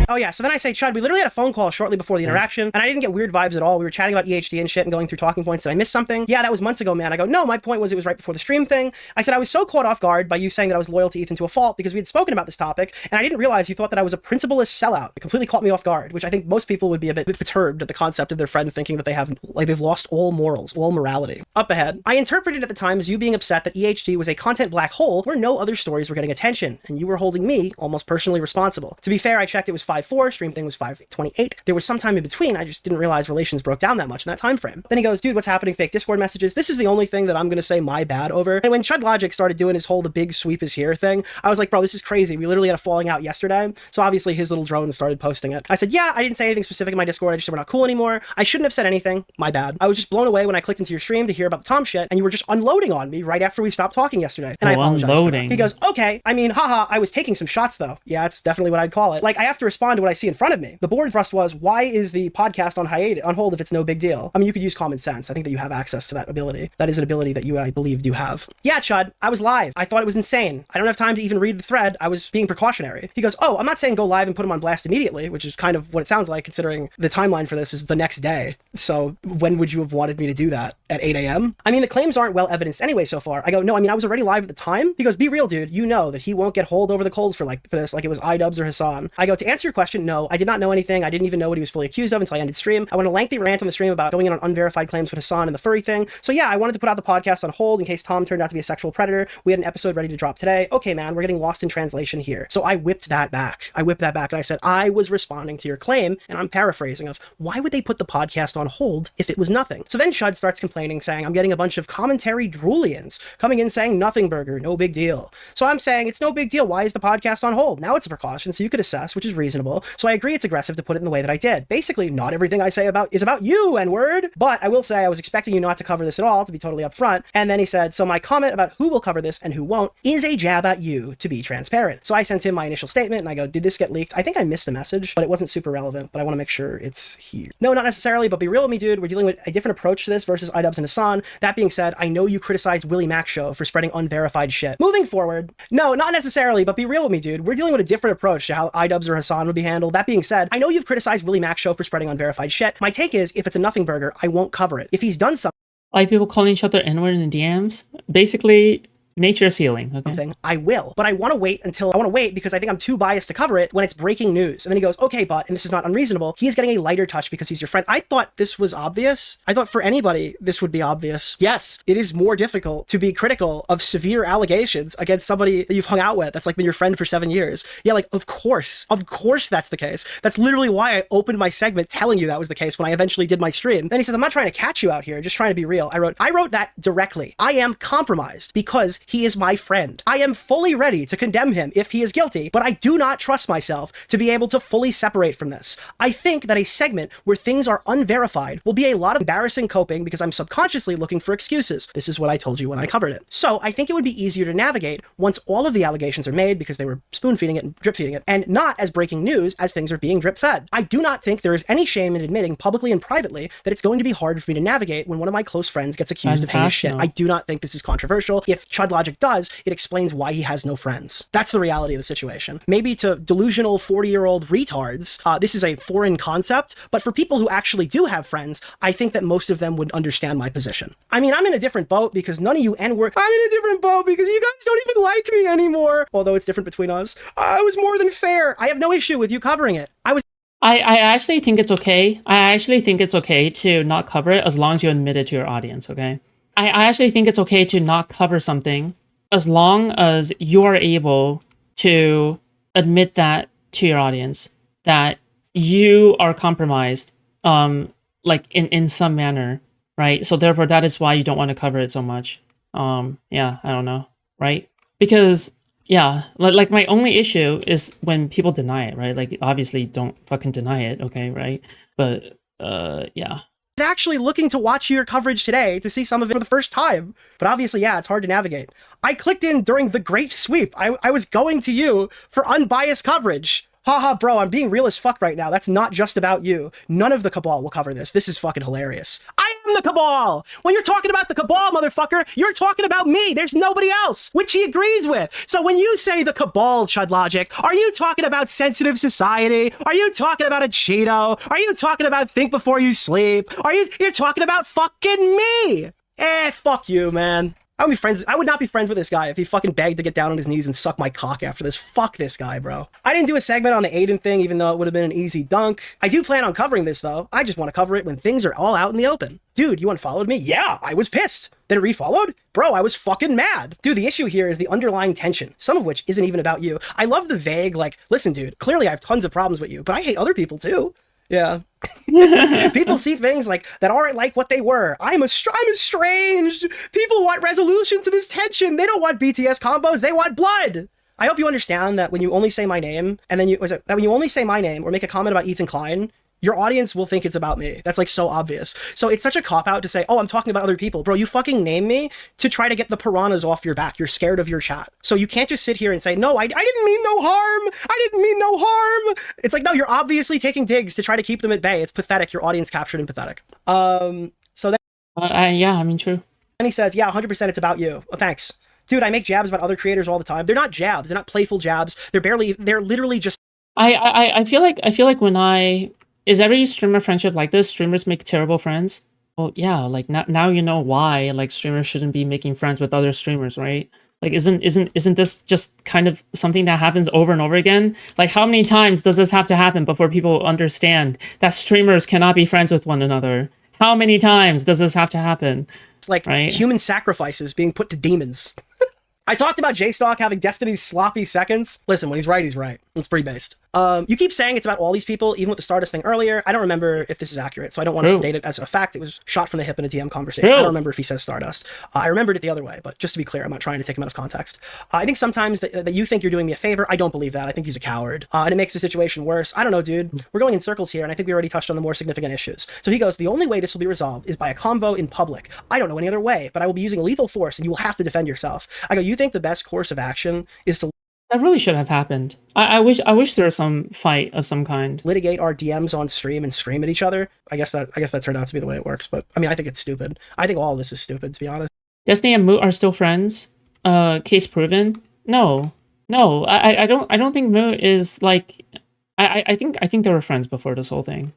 Oh yeah, so then I say, Chud, we literally had a phone call shortly before the interaction, and I didn't get weird vibes at all. We were chatting about EHD and shit and going through talking points. Did I miss something? Yeah, that was months ago, man. I go, no, my point was it was right before the stream thing. I said I was so caught off guard by you saying that I was loyal to Ethan to a fault because we had spoken about this topic, and I didn't realize you thought that I was a principleless sellout. It completely caught me off guard, which I think most people would be a bit perturbed at the concept of their friend thinking that they've lost all morals, all morality. Up ahead, I interpreted at the time as you being upset that EHD was a content black hole where no other stories were getting attention, and you were holding me almost personally responsible. To be fair, I checked it was 5-4, stream thing was 5:28. There was some time in between. I just didn't realize relations broke down that much in that time frame. Then he goes, dude, what's happening? Fake Discord messages. This is the only thing that I'm going to say my bad over. And when ChudLogic started doing his whole the big sweep is here thing, I was like, bro, this is crazy. We literally had a falling out yesterday. So obviously his little drone started posting it. I said, yeah, I didn't say anything specific in my Discord. I just said we're not cool anymore. I shouldn't have said anything. My bad. I was just blown away when I clicked into your stream to hear about the Tom shit, and you were just unloading on me right after we stopped talking yesterday. And I apologize for that. He goes, okay, I mean, haha, I was taking some shots though. Yeah, that's definitely what I'd call it. Like, I have to respond to what I see in front of me. The board thrust was, why is the podcast on hold if it's no big deal? I mean, you could use common sense. I think that you have access to that ability. That is an ability that you, I believe, do have. Yeah, Chud, I was live. I thought it was insane. I don't have time to even read the thread. I was being precautionary. He goes, oh, I'm not saying go live and put him on blast immediately, which is kind of what it sounds like considering the timeline for this is the next day. So when would you have wanted me to do that? At 8 a.m.? I mean, the claims aren't well evidenced anyway so far. I go, no, I mean, I was already live at the time. He goes, be real, dude. You know that he won't get holed over the coals for this, like it was iDubbbz or Hassan. I go, to answer your question, no, I did not know anything. I didn't even know what he was fully accused of until I ended stream. I went a lengthy rant on the stream about going in on unverified claims with Hassan and the furry thing. So yeah, I wanted to put out the podcast on hold in case Tom turned out to be a sexual predator. We had an episode ready to drop today. Okay, man, we're getting lost in translation here. So I whipped that back. And I said, I was responding to your claim, and I'm paraphrasing of, why would they put the podcast on hold if it was nothing? So then Chud starts complaining, saying, I'm getting a bunch of commentary droolians coming in saying nothing burger, no big deal. So I'm saying, it's no big deal. Why is the podcast on hold? Now it's a precaution, so you could assess, which is reasonable. So I agree it's aggressive to put it in the way that I did. Basically, not everything I say is about you, N-word. But I will say I was expecting you not to cover this at all, to be totally upfront. And then he said, so my comment about who will cover this and who won't is a jab at you to be transparent. So I sent him my initial statement and I go, did this get leaked? I think I missed a message, but it wasn't super relevant, but I want to make sure it's here. No, not necessarily, but be real with me, dude. We're dealing with a different approach to this versus iDubbbz and Hassan. That being said, I know you criticized Willie Mac Show for spreading unverified shit. Moving forward, no, not necessarily, but be real with me, dude. We're dealing with a different approach to how iDubbbz or Hassan would be handled. That being said, I know you've criticized Willie Mac Show for spreading unverified shit. My take is, if it's a nothing burger, I won't cover it. If he's done something, like people calling each other N-word in DMs, basically nature is healing. Okay. I will, but I want to wait because I think I'm too biased to cover it when it's breaking news. And then he goes, okay, but, and this is not unreasonable, he is getting a lighter touch because he's your friend. I thought this was obvious. I thought for anybody, this would be obvious. Yes, it is more difficult to be critical of severe allegations against somebody that you've hung out with that's like been your friend for 7 years. Yeah, like, of course that's the case. That's literally why I opened my segment telling you that was the case when I eventually did my stream. Then he says, I'm not trying to catch you out here, just trying to be real. I wrote that directly. I am compromised because he is my friend. I am fully ready to condemn him if he is guilty, but I do not trust myself to be able to fully separate from this. I think that a segment where things are unverified will be a lot of embarrassing coping because I'm subconsciously looking for excuses. This is what I told you when I covered it. So I think it would be easier to navigate once all of the allegations are made because they were spoon feeding it and drip feeding it, and not as breaking news as things are being drip fed. I do not think there is any shame in admitting publicly and privately that it's going to be hard for me to navigate when one of my close friends gets accused of heinous shit. I do not think this is controversial. If ChudLogic Logic does, it explains why he has no friends. That's the reality of the situation. Maybe to delusional 40-year-old retards, this is a foreign concept, but for people who actually do have friends, I think that most of them would understand my position. I mean, I'm in a different boat because none of you N-word. I'm in a different boat because you guys don't even like me anymore. Although it's different between us. I was more than fair. I have no issue with you covering it. I actually think it's okay. I actually think it's okay to not cover it as long as you admit it to your audience, okay? I actually think it's okay to not cover something as long as you are able to admit that to your audience, that you are compromised, like in some manner, right? So therefore, that is why you don't want to cover it so much. Yeah, I don't know, right? Because yeah, like my only issue is when people deny it, right? Like obviously don't fucking deny it, okay, right? But yeah. I was actually looking to watch your coverage today to see some of it for the first time. But obviously, yeah, it's hard to navigate. I clicked in during the Great Sweep. I was going to you for unbiased coverage. Haha, bro, I'm being real as fuck right now. That's not just about you. None of the Cabal will cover this. This is fucking hilarious. I am the Cabal! When you're talking about the Cabal, motherfucker, you're talking about me. There's nobody else, which he agrees with. So when you say the Cabal, Chud Logic, are you talking about sensitive society? Are you talking about a Cheeto? Are you talking about think before you sleep? You're talking about fucking me? Fuck you, man. I would not be friends with this guy if he fucking begged to get down on his knees and suck my cock after this. Fuck this guy, bro. I didn't do a segment on the Aiden thing, even though it would have been an easy dunk. I do plan on covering this, though. I just want to cover it when things are all out in the open. Dude, you unfollowed me? Yeah, I was pissed. Then refollowed? Bro, I was fucking mad. Dude, the issue here is the underlying tension, some of which isn't even about you. I love the vague, like, listen, dude, clearly I have tons of problems with you, but I hate other people, too. Yeah. People see things like that aren't like what they were. I'm estranged. People want resolution to this tension. They don't want BTS combos. They want blood. I hope you understand that when you only say my name, and then that when you only say my name or make a comment about Ethan Klein, your audience will think it's about me. That's like so obvious. So it's such a cop-out to say, oh, I'm talking about other people. Bro, you fucking name me to try to get the piranhas off your back. You're scared of your chat. So you can't just sit here and say, no, I didn't mean no harm. I didn't mean no harm. It's like, no, you're obviously taking digs to try to keep them at bay. It's pathetic. Your audience captured and pathetic. So then yeah, I mean, true. And he says, yeah, 100% it's about you. Oh, thanks. Dude, I make jabs about other creators all the time. They're not jabs. They're not playful jabs. They're literally just... I feel like is every streamer friendship like this? Streamers make terrible friends? Well, yeah, like now you know why like streamers shouldn't be making friends with other streamers, right? Like isn't this just kind of something that happens over and over again? Like how many times does this have to happen before people understand that streamers cannot be friends with one another? How many times does this have to happen? Like right? Human sacrifices being put to demons. I talked about Jstlk having Destiny's sloppy seconds. Listen, when he's right, he's right. It's pretty based. You keep saying it's about all these people, even with the Stardust thing earlier. I don't remember if this is accurate, so I don't want to state it as a fact. It was shot from the hip in a DM conversation. I don't remember if he says Stardust. I remembered it the other way, but just to be clear, I'm not trying to take him out of context. I think sometimes that you think you're doing me a favor. I don't believe that. I think he's a coward. And it makes the situation worse. I don't know, dude. We're going in circles here, and I think we already touched on the more significant issues. So he goes, the only way this will be resolved is by a convo in public. I don't know any other way, but I will be using lethal force, and you will have to defend yourself. I go, you think the best course of action is to... That really should have happened. I wish there was some fight of some kind. Litigate our DMs on stream and scream at each other. I guess that turned out to be the way it works. But I mean, I think it's stupid. I think all of this is stupid, to be honest. Destiny and Moot are still friends. Case proven. No. I don't think Moot is like. I think they were friends before this whole thing.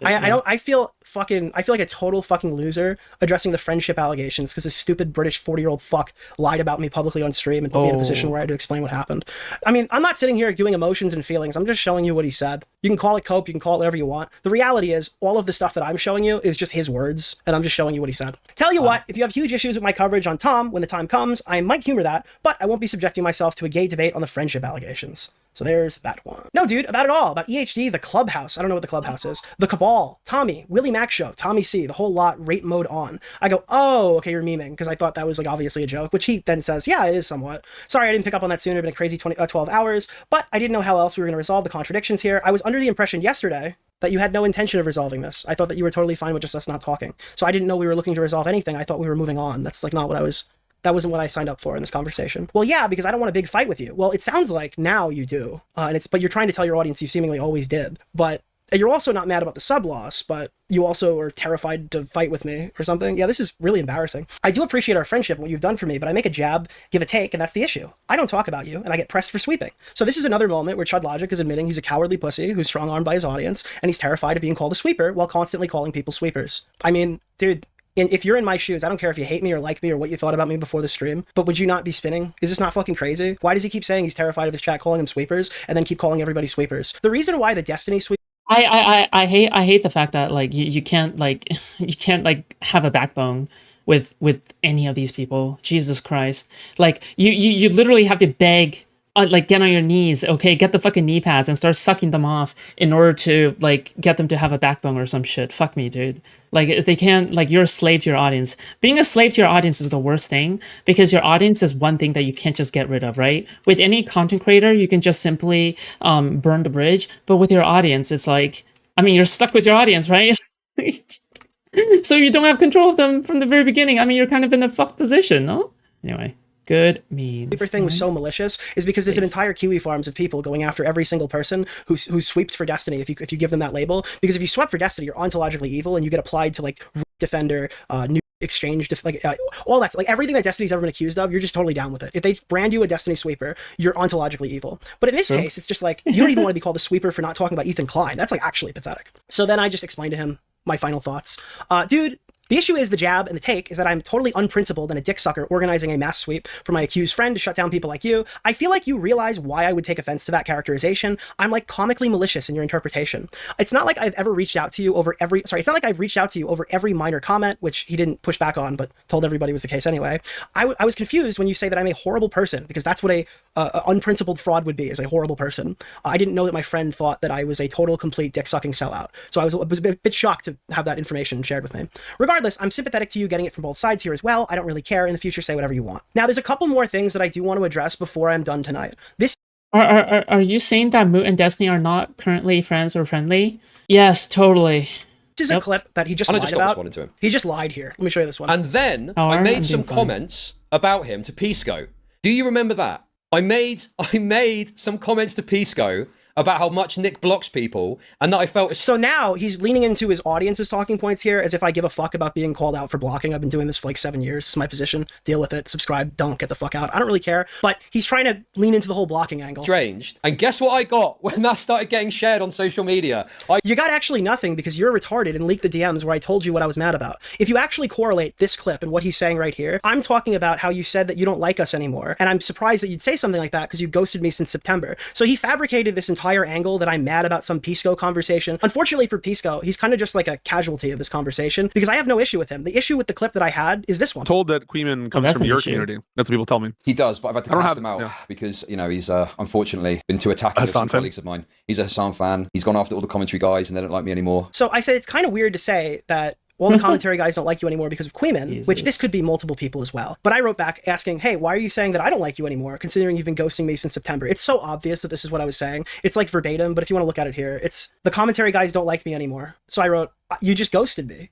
I feel like a total fucking loser addressing the friendship allegations because this stupid British 40-year-old fuck lied about me publicly on stream and put me in a position where I had to explain what happened. I mean, I'm not sitting here doing emotions and feelings. I'm just showing you what he said. You can call it cope, you can call it whatever you want. The reality is all of the stuff that I'm showing you is just his words, and I'm just showing you what he said. Tell you what, if you have huge issues with my coverage on Tom when the time comes, I might humor that, but I won't be subjecting myself to a gay debate on the friendship allegations. So there's that one. No, dude, about it all. About EHD, the Clubhouse. I don't know what the Clubhouse is. The Cabal, Tommy, Willie Mac Show, Tommy C, the whole lot, rape mode on. I go, oh, okay, you're memeing, because I thought that was like obviously a joke, which he then says, yeah, it is somewhat. Sorry, I didn't pick up on that sooner. It's been a crazy 12 hours, but I didn't know how else we were going to resolve the contradictions here. I was under the impression yesterday that you had no intention of resolving this. I thought that you were totally fine with just us not talking. So I didn't know we were looking to resolve anything. I thought we were moving on. That's like not what I was... That wasn't what I signed up for in this conversation. Well, yeah, because I don't want a big fight with you. Well, it sounds like now you do. But you're trying to tell your audience you seemingly always did. But You're also not mad about the sub loss, but you also are terrified to fight with me or something. Yeah, this is really embarrassing. I do appreciate our friendship and what you've done for me, but I make a jab, give a take, and that's the issue. I don't talk about you, and I get pressed for sweeping. So this is another moment where Chud Logic is admitting he's a cowardly pussy who's strong-armed by his audience, and he's terrified of being called a sweeper while constantly calling people sweepers. I mean, dude, if you're in my shoes, I don't care if you hate me or like me or what you thought about me before the stream, but would you not be spinning? Is this not fucking crazy? Why does he keep saying he's terrified of his chat calling him sweepers and then keep calling everybody sweepers? The reason why the Destiny sweep I hate the fact that like you can't like you can't like have a backbone with any of these people. Jesus Christ. Like you literally have to beg, like get on your knees, okay, get the fucking knee pads and start sucking them off in order to like get them to have a backbone or some shit. Fuck me, dude. Like if they can't, like you're a slave to your audience. Being a slave to your audience is the worst thing because your audience is one thing that you can't just get rid of, right? With any content creator, you can just simply burn the bridge, but with your audience, it's like, I mean, you're stuck with your audience, right? So you don't have control of them from the very beginning. I mean, you're kind of in a fucked position, no? Anyway. Good memes. Sweeper thing was so malicious is because there's an entire Kiwi farms of people going after every single person who sweeps for Destiny if you give them that label. Because if you sweep for Destiny, you're ontologically evil and you get applied to like Defender, new exchange, all that's like everything that Destiny's ever been accused of. You're just totally down with it. If they brand you a Destiny sweeper, you're ontologically evil. But in this case, it's just like you don't even want to be called a sweeper for not talking about Ethan Klein. That's like actually pathetic. So then I just explained to him my final thoughts. Dude. The issue is the jab and the take is that I'm totally unprincipled and a dick sucker organizing a mass sweep for my accused friend to shut down people like you. I feel like you realize why I would take offense to that characterization. I'm like comically malicious in your interpretation. It's not like I've ever reached out to you over it's not like I've reached out to you over every minor comment, which he didn't push back on, but told everybody was the case anyway. I was confused when you say that I'm a horrible person because that's what a unprincipled fraud would be, is a horrible person. I didn't know that my friend thought that I was a total, complete dick-sucking sellout. So I was a bit shocked to have that information shared with me. Regardless, I'm sympathetic to you getting it from both sides here as well. I don't really care. In the future, say whatever you want. Now, there's a couple more things that I do want to address before I'm done tonight. This Are you saying that Moot and Destiny are not currently friends or friendly? Yes, totally. is a clip that he just lied about. To him. He just lied here. Let me show you this one. And then I made some comments about him to Pisco. Do you remember that? I made some comments to Pisco about how much Nick blocks people, and that I felt... So now he's leaning into his audience's talking points here as if I give a fuck about being called out for blocking. I've been doing this for like 7 years. This is my position. Deal with it. Subscribe. Don't get the fuck out. I don't really care. But he's trying to lean into the whole blocking angle. Strange. And guess what I got when that started getting shared on social media? You got actually nothing because you're retarded and leaked the DMs where I told you what I was mad about. If you actually correlate this clip and what he's saying right here, I'm talking about how you said that you don't like us anymore. And I'm surprised that you'd say something like that because you ghosted me since September. So he fabricated this entire angle that I'm mad about some Pisco conversation. Unfortunately for Pisco, he's kind of just like a casualty of this conversation because I have no issue with him. The issue with the clip that I had is this one. Told that Kuihman comes from your community. That's what people tell me. He does, but I've had to cast him out because, you know, he's unfortunately been too attacking with some colleagues of mine. He's a Hassan fan. He's gone after all the commentary guys and they don't like me anymore. So I said it's kind of weird to say that all the commentary guys don't like you anymore because of Kuihman, which this could be multiple people as well. But I wrote back asking, hey, why are you saying that I don't like you anymore, considering you've been ghosting me since September? It's so obvious that this is what I was saying. It's like verbatim, but if you want to look at it here, it's the commentary guys don't like me anymore. So I wrote, you just ghosted me.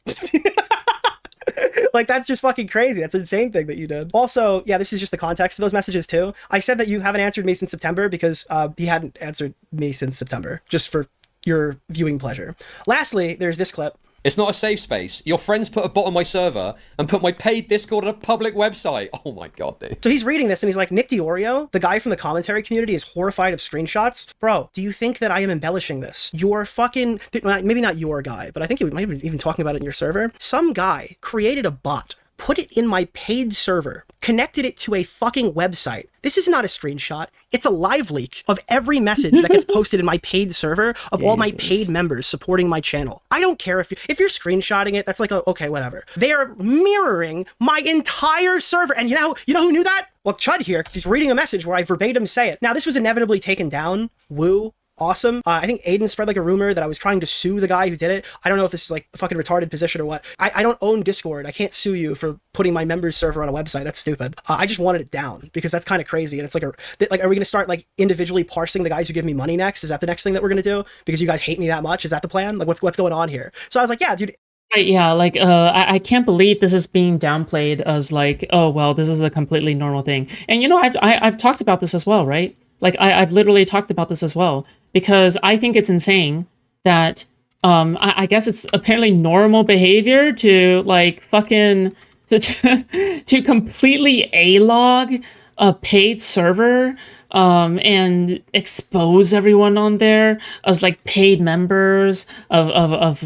Like, that's just fucking crazy. That's an insane thing that you did. Also, yeah, this is just the context of those messages too. I said that you haven't answered me since September because he hadn't answered me since September, just for your viewing pleasure. Lastly, there's this clip. It's not a safe space. Your friends put a bot on my server and put my paid Discord on a public website. Oh my god, dude. So he's reading this and he's like, Nick DeOrio, the guy from the commentary community, is horrified of screenshots. Bro, do you think that I am embellishing this? Your fucking, maybe not your guy, but I think you might have been even talking about it in your server. Some guy created a bot, put it in my paid server, connected it to a fucking website. This is not a screenshot. It's a live leak of every message that gets posted in my paid server of all my paid members supporting my channel. I don't care if you're screenshotting it. That's like, okay, whatever. They are mirroring my entire server. And you know who knew that? Well, Chud here, because he's reading a message where I verbatim say it. Now, this was inevitably taken down. Woo. Awesome. I think Aiden spread like a rumor that I was trying to sue the guy who did it. I don't know if this is like a fucking retarded position or what. I don't own Discord. I can't sue you for putting my members server on a website. That's stupid. I just wanted it down because that's kind of crazy. And it's like, are we going to start like individually parsing the guys who give me money next? Is that the next thing that we're going to do? Because you guys hate me that much? Is that the plan? Like what's going on here? So I was like, yeah, dude. Right, yeah, like, I can't believe this is being downplayed as like, oh, well, this is a completely normal thing. And you know, I've talked about this as well, right? Like, I've literally talked about this as well, because I think it's insane that I guess it's apparently normal behavior to like fucking to completely A-log a paid server and expose everyone on there as like paid members of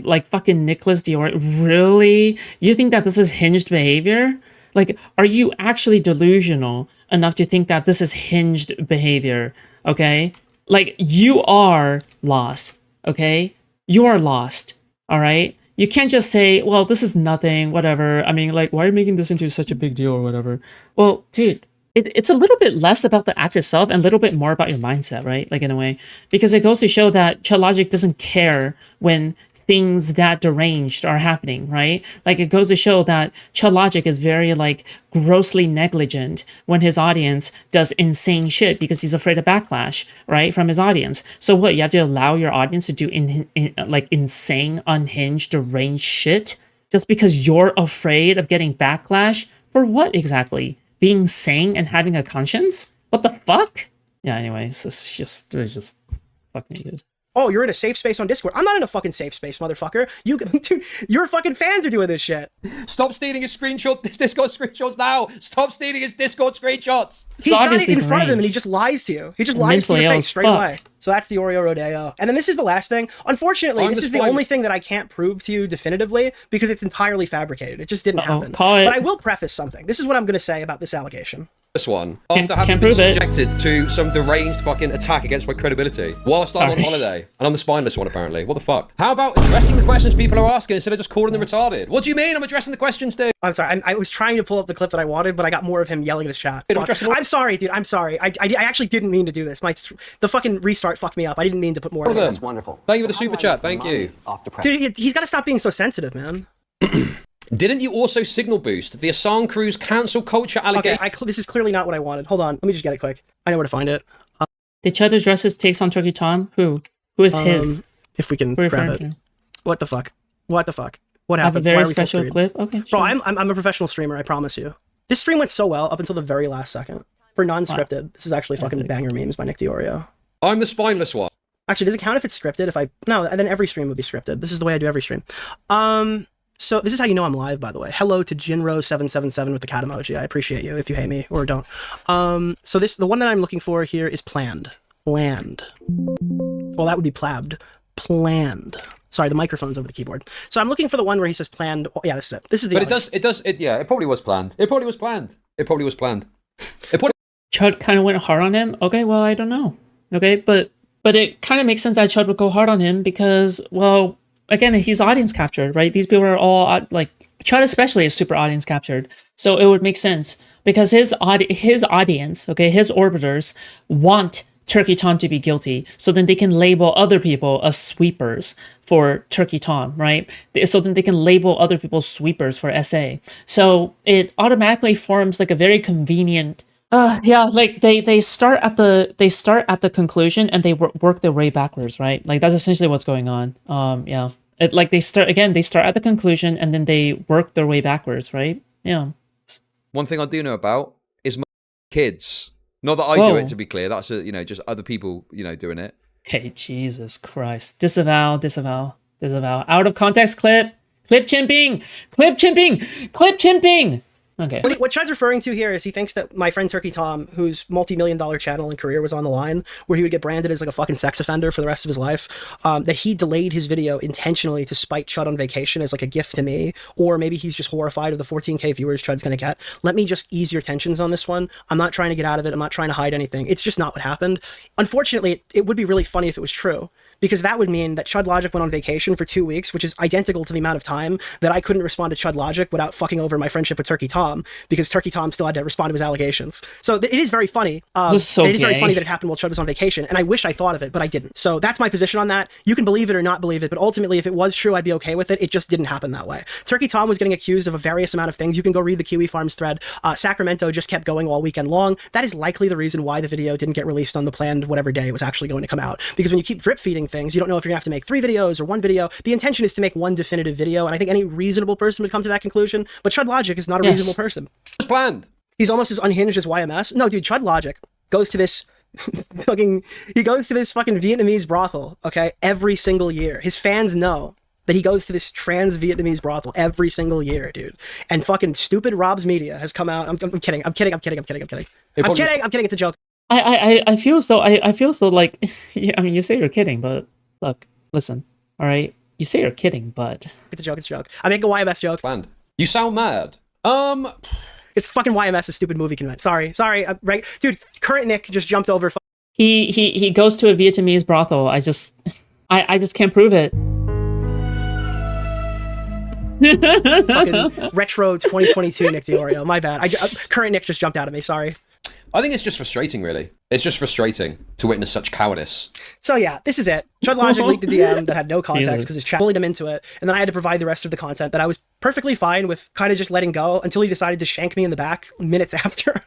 like fucking Nicholas DeOrio. Really? You think that this is hinged behavior? Like, are you actually delusional enough to think that this is hinged behavior? Okay? Like, you are lost. Okay? You are lost. All right? You can't just say, well, this is nothing, whatever. I mean, like, why are you making this into such a big deal or whatever? Well, dude, it's a little bit less about the act itself and a little bit more about your mindset, right? Like, in a way. Because it goes to show that ChudLogic doesn't care when things that deranged are happening, right? Like, it goes to show that ChudLogic is very, like, grossly negligent when his audience does insane shit because he's afraid of backlash, right, from his audience. So what, you have to allow your audience to do like insane, unhinged, deranged shit just because you're afraid of getting backlash? For what exactly? Being sane and having a conscience? What the fuck? Yeah, anyways, it's just fuck me, dude. Oh, you're in a safe space on Discord. I'm not in a fucking safe space, motherfucker. Dude, your fucking fans are doing this shit. Stop stealing his Discord screenshots now. Stop stealing his Discord screenshots. He's got it in front of him and he just lies to you. He just lies to your face straight away. So that's the Oreo Rodeo. And then this is the last thing. Unfortunately, this is the only thing that I can't prove to you definitively because it's entirely fabricated. It just didn't happen. But I will preface something. This is what I'm going to say about this allegation. This one, after having been subjected to some deranged fucking attack against my credibility whilst I'm on holiday, and I'm the spineless one apparently. What the fuck? How about addressing the questions people are asking instead of just calling them retarded? What do you mean I'm addressing the questions, dude? I'm sorry, I was trying to pull up the clip that I wanted, but I got more of him yelling at his chat. I'm sorry, dude, I'm sorry. I actually didn't mean to do this. The fucking restart fucked me up. I didn't mean to put more of this. That's wonderful. Thank you for the super chat, thank you. Dude, he's got to stop being so sensitive, man. Didn't you also signal boost the Assange Crew's cancel culture allegation? Okay, this is clearly not what I wanted. Hold on, let me just get it quick. I know where to find it. Did Chud address his takes on Turkey Tom? Who is his? If we can grab it. What the fuck? What the fuck? What happened? I have a very special clip. Okay, sure. Bro, I'm a professional streamer, I promise you. This stream went so well up until the very last second. For non-scripted, wow. This is actually fucking banger memes by Nick DeOrio. I'm the spineless one. Actually, does it count if it's scripted? No, then every stream would be scripted. This is the way I do every stream. So this is how you know I'm live, by the way. Hello to Jinro777 with the cat emoji. I appreciate you if you hate me or don't. So the one that I'm looking for here is planned. Planned. Well, that would be plabbed. Planned. Sorry, the microphone's over the keyboard. So I'm looking for the one where he says planned. Oh, yeah, this is it. This is the. But it probably was planned. It probably was planned. Chud kind of went hard on him. Okay, well, I don't know. Okay, but it kind of makes sense that Chud would go hard on him because, well, again, he's audience captured, right? These people are all, like, Chud especially is super audience captured. So it would make sense because his audience, okay, his orbiters want Turkey Tom to be guilty. So then they can label other people as sweepers for Turkey Tom, right? So then they can label other people sweepers for SA. So it automatically forms like a very convenient yeah, like they start at the conclusion and they work their way backwards, right? Like that's essentially what's going on. Yeah. Like they start at the conclusion and then they work their way backwards, right? Yeah. One thing I do know about is my kids. Not that I do it, to be clear. That's just other people, doing it. Hey, Jesus Christ! Disavow. Out of context clip chimping. Okay. What Chud's referring to here is he thinks that my friend Turkey Tom, whose multi-million-dollar channel and career was on the line, where he would get branded as like a fucking sex offender for the rest of his life, that he delayed his video intentionally to spite Chud on vacation as like a gift to me, or maybe he's just horrified of the 14K viewers Chud's gonna get. Let me just ease your tensions on this one. I'm not trying to get out of it. I'm not trying to hide anything. It's just not what happened. Unfortunately, it would be really funny if it was true, because that would mean that ChudLogic went on vacation for 2 weeks, which is identical to the amount of time that I couldn't respond to ChudLogic without fucking over my friendship with Turkey Tom, because Turkey Tom still had to respond to his allegations. So it is very funny. It is very funny that it happened while Chud was on vacation, and I wish I thought of it, but I didn't. So that's my position on that. You can believe it or not believe it, but ultimately, if it was true, I'd be okay with it. It just didn't happen that way. Turkey Tom was getting accused of a various amount of things. You can go read the Kiwi Farms thread. Sacramento just kept going all weekend long. That is likely the reason why the video didn't get released on the planned whatever day it was actually going to come out. Because when you keep drip feeding things, you don't know if you're gonna have to make 3 videos or 1 video. The intention is to make one definitive video, and I think any reasonable person would come to that conclusion, but ChudLogic is not a reasonable person. It's planned. He's almost as unhinged as YMS. No, dude, ChudLogic goes to this Fucking, he goes to this fucking Vietnamese brothel, okay, every single year. His fans know that he goes to this trans Vietnamese brothel every single year, dude. And fucking stupid Rob's Media has come out. I'm kidding. I'm kidding. It's a joke. I feel so. I feel so like. I mean, you say you're kidding, but look, listen. All right, you say you're kidding, but it's a joke. It's a joke. I make a YMS joke. Planned. You sound mad. It's fucking YMS, a stupid movie convention. Sorry. Dude, current Nick just jumped over. He goes to a Vietnamese brothel. I just can't prove it. Fucking retro 2022 Nick DeOrio. My bad. Current Nick just jumped out at me. Sorry. I think it's just frustrating, really. It's just frustrating to witness such cowardice. So yeah, this is it. ChudLogic leaked a DM that had no context because his chat bullied him into it, and then I had to provide the rest of the content that I was perfectly fine with kind of just letting go until he decided to shank me in the back minutes after.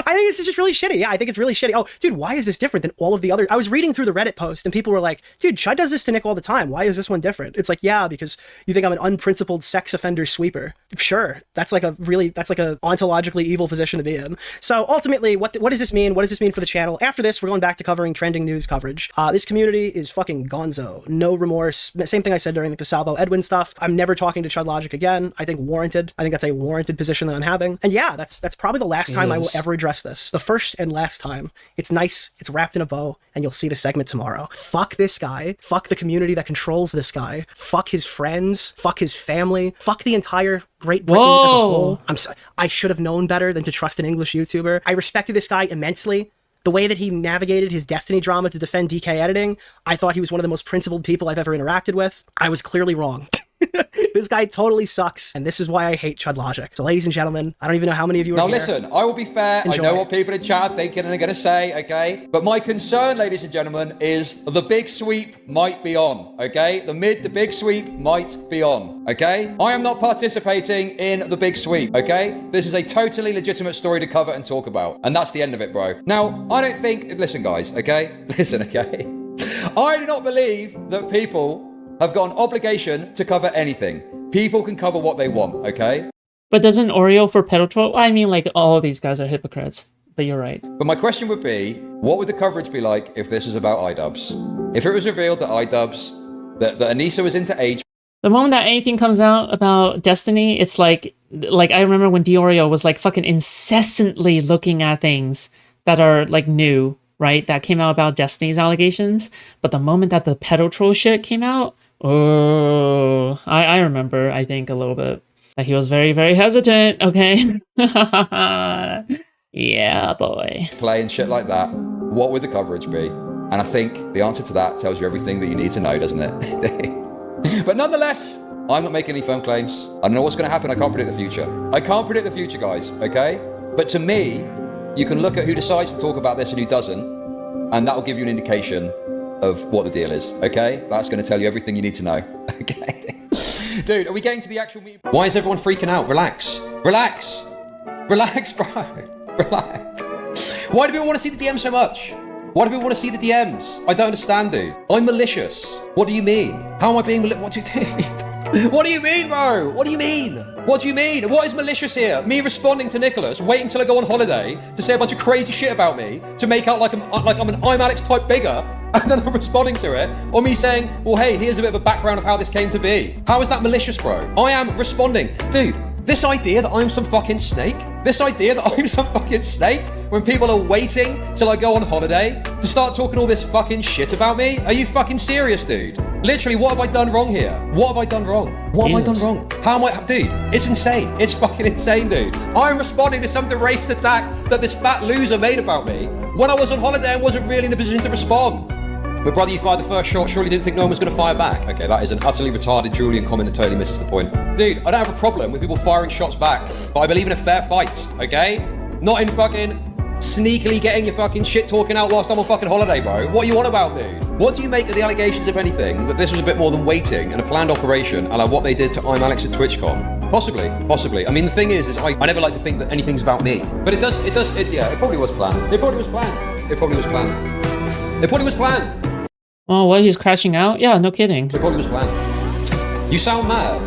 I think this is just really shitty. Yeah, I think it's really shitty. Oh, dude, why is this different than all of the other? I was reading through the Reddit post and people were like, dude, Chud does this to Nick all the time. Why is this one different? It's like, yeah, because you think I'm an unprincipled sex offender sweeper. Sure. That's like a ontologically evil position to be in. So ultimately, what does this mean? What does this mean for the channel? After this, we're going back to covering trending news coverage. This community is fucking gonzo. No remorse. Same thing I said during like the Salvo Edwin stuff. I'm never talking to ChudLogic again. I think warranted. I think that's a warranted position that I'm having. And yeah, that's probably the last time I will ever address this. The first and last time. It's nice, it's wrapped in a bow, and you'll see the segment tomorrow. Fuck this guy. Fuck the community that controls this guy. Fuck his friends. Fuck his family. Fuck the entire Great Britain as a whole. I'm sorry. I should have known better than to trust an English YouTuber. I respected this guy immensely. The way that he navigated his Destiny drama to defend DK editing, I thought he was one of the most principled people I've ever interacted with. I was clearly wrong. This guy totally sucks, and this is why I hate ChudLogic. So ladies and gentlemen, I don't even know how many of you are now here. Listen, I will be fair. Enjoy. I know what people in chat are thinking and are going to say, okay? But my concern, ladies and gentlemen, is the big sweep might be on, okay? The big sweep might be on, okay? I am not participating in the big sweep, okay? This is a totally legitimate story to cover and talk about, and that's the end of it, bro. Now, I don't think, listen guys, okay? Listen, okay? I do not believe that people have got an obligation to cover anything. People can cover what they want, okay? But doesn't Oreo for pedal troll? I mean, like, all these guys are hypocrites. But you're right. But my question would be, what would the coverage be like if this was about iDubbbz? If it was revealed that iDubbbz, that Anissa was into age. The moment that anything comes out about Destiny, it's like I remember when DeOrio was like fucking incessantly looking at things that are like new, right? That came out about Destiny's allegations. But the moment that the pedal troll shit came out, oh, I remember, I think, a little bit. That he was very, very hesitant, okay? Yeah, boy. Play and shit like that, what would the coverage be? And I think the answer to that tells you everything that you need to know, doesn't it? But nonetheless, I'm not making any firm claims. I don't know what's going to happen. I can't predict the future. I can't predict the future, guys, okay? But to me, you can look at who decides to talk about this and who doesn't, and that will give you an indication of what the deal is, okay? That's going to tell you everything you need to know, okay? Dude, are we getting to the actual meeting? Why is everyone freaking out? Relax. Relax. Relax, bro. Relax. Why do people want to see the DMs so much? Why do people want to see the DMs? I don't understand, dude. I'm malicious. What do you mean? How am I being malicious? What do you do? What do you mean, bro? What do you mean? What do you mean? What is malicious here? Me responding to Nicholas, waiting till I go on holiday to say a bunch of crazy shit about me, to make out like I'm an I'm Alex type bigger, and then I'm responding to it, or me saying, well, hey, here's a bit of a background of how this came to be. How is that malicious, bro? I am responding. Dude, this idea that I'm some fucking snake, when people are waiting till I go on holiday to start talking all this fucking shit about me? Are you fucking serious, dude? Literally, what have I done wrong here? What have I done wrong? What have I done wrong? How am I, dude, it's insane. It's fucking insane, dude. I'm responding to some deranged attack that this fat loser made about me when I was on holiday and wasn't really in a position to respond. But brother, you fired the first shot, surely didn't think no one was going to fire back. Okay, that is an utterly retarded Julian comment and totally misses the point. Dude, I don't have a problem with people firing shots back, but I believe in a fair fight, okay? Not in fucking sneakily getting your fucking shit talking out whilst I'm on fucking holiday, bro. What are you on about, dude? What do you make of the allegations, if anything, that this was a bit more than waiting and a planned operation, a la what they did to I'm Alex at TwitchCon? Possibly. I mean, the thing is I never like to think that anything's about me. But it probably was planned. It probably was planned. Oh, what, he's crashing out? Yeah, no kidding. It probably was planned. You sound mad.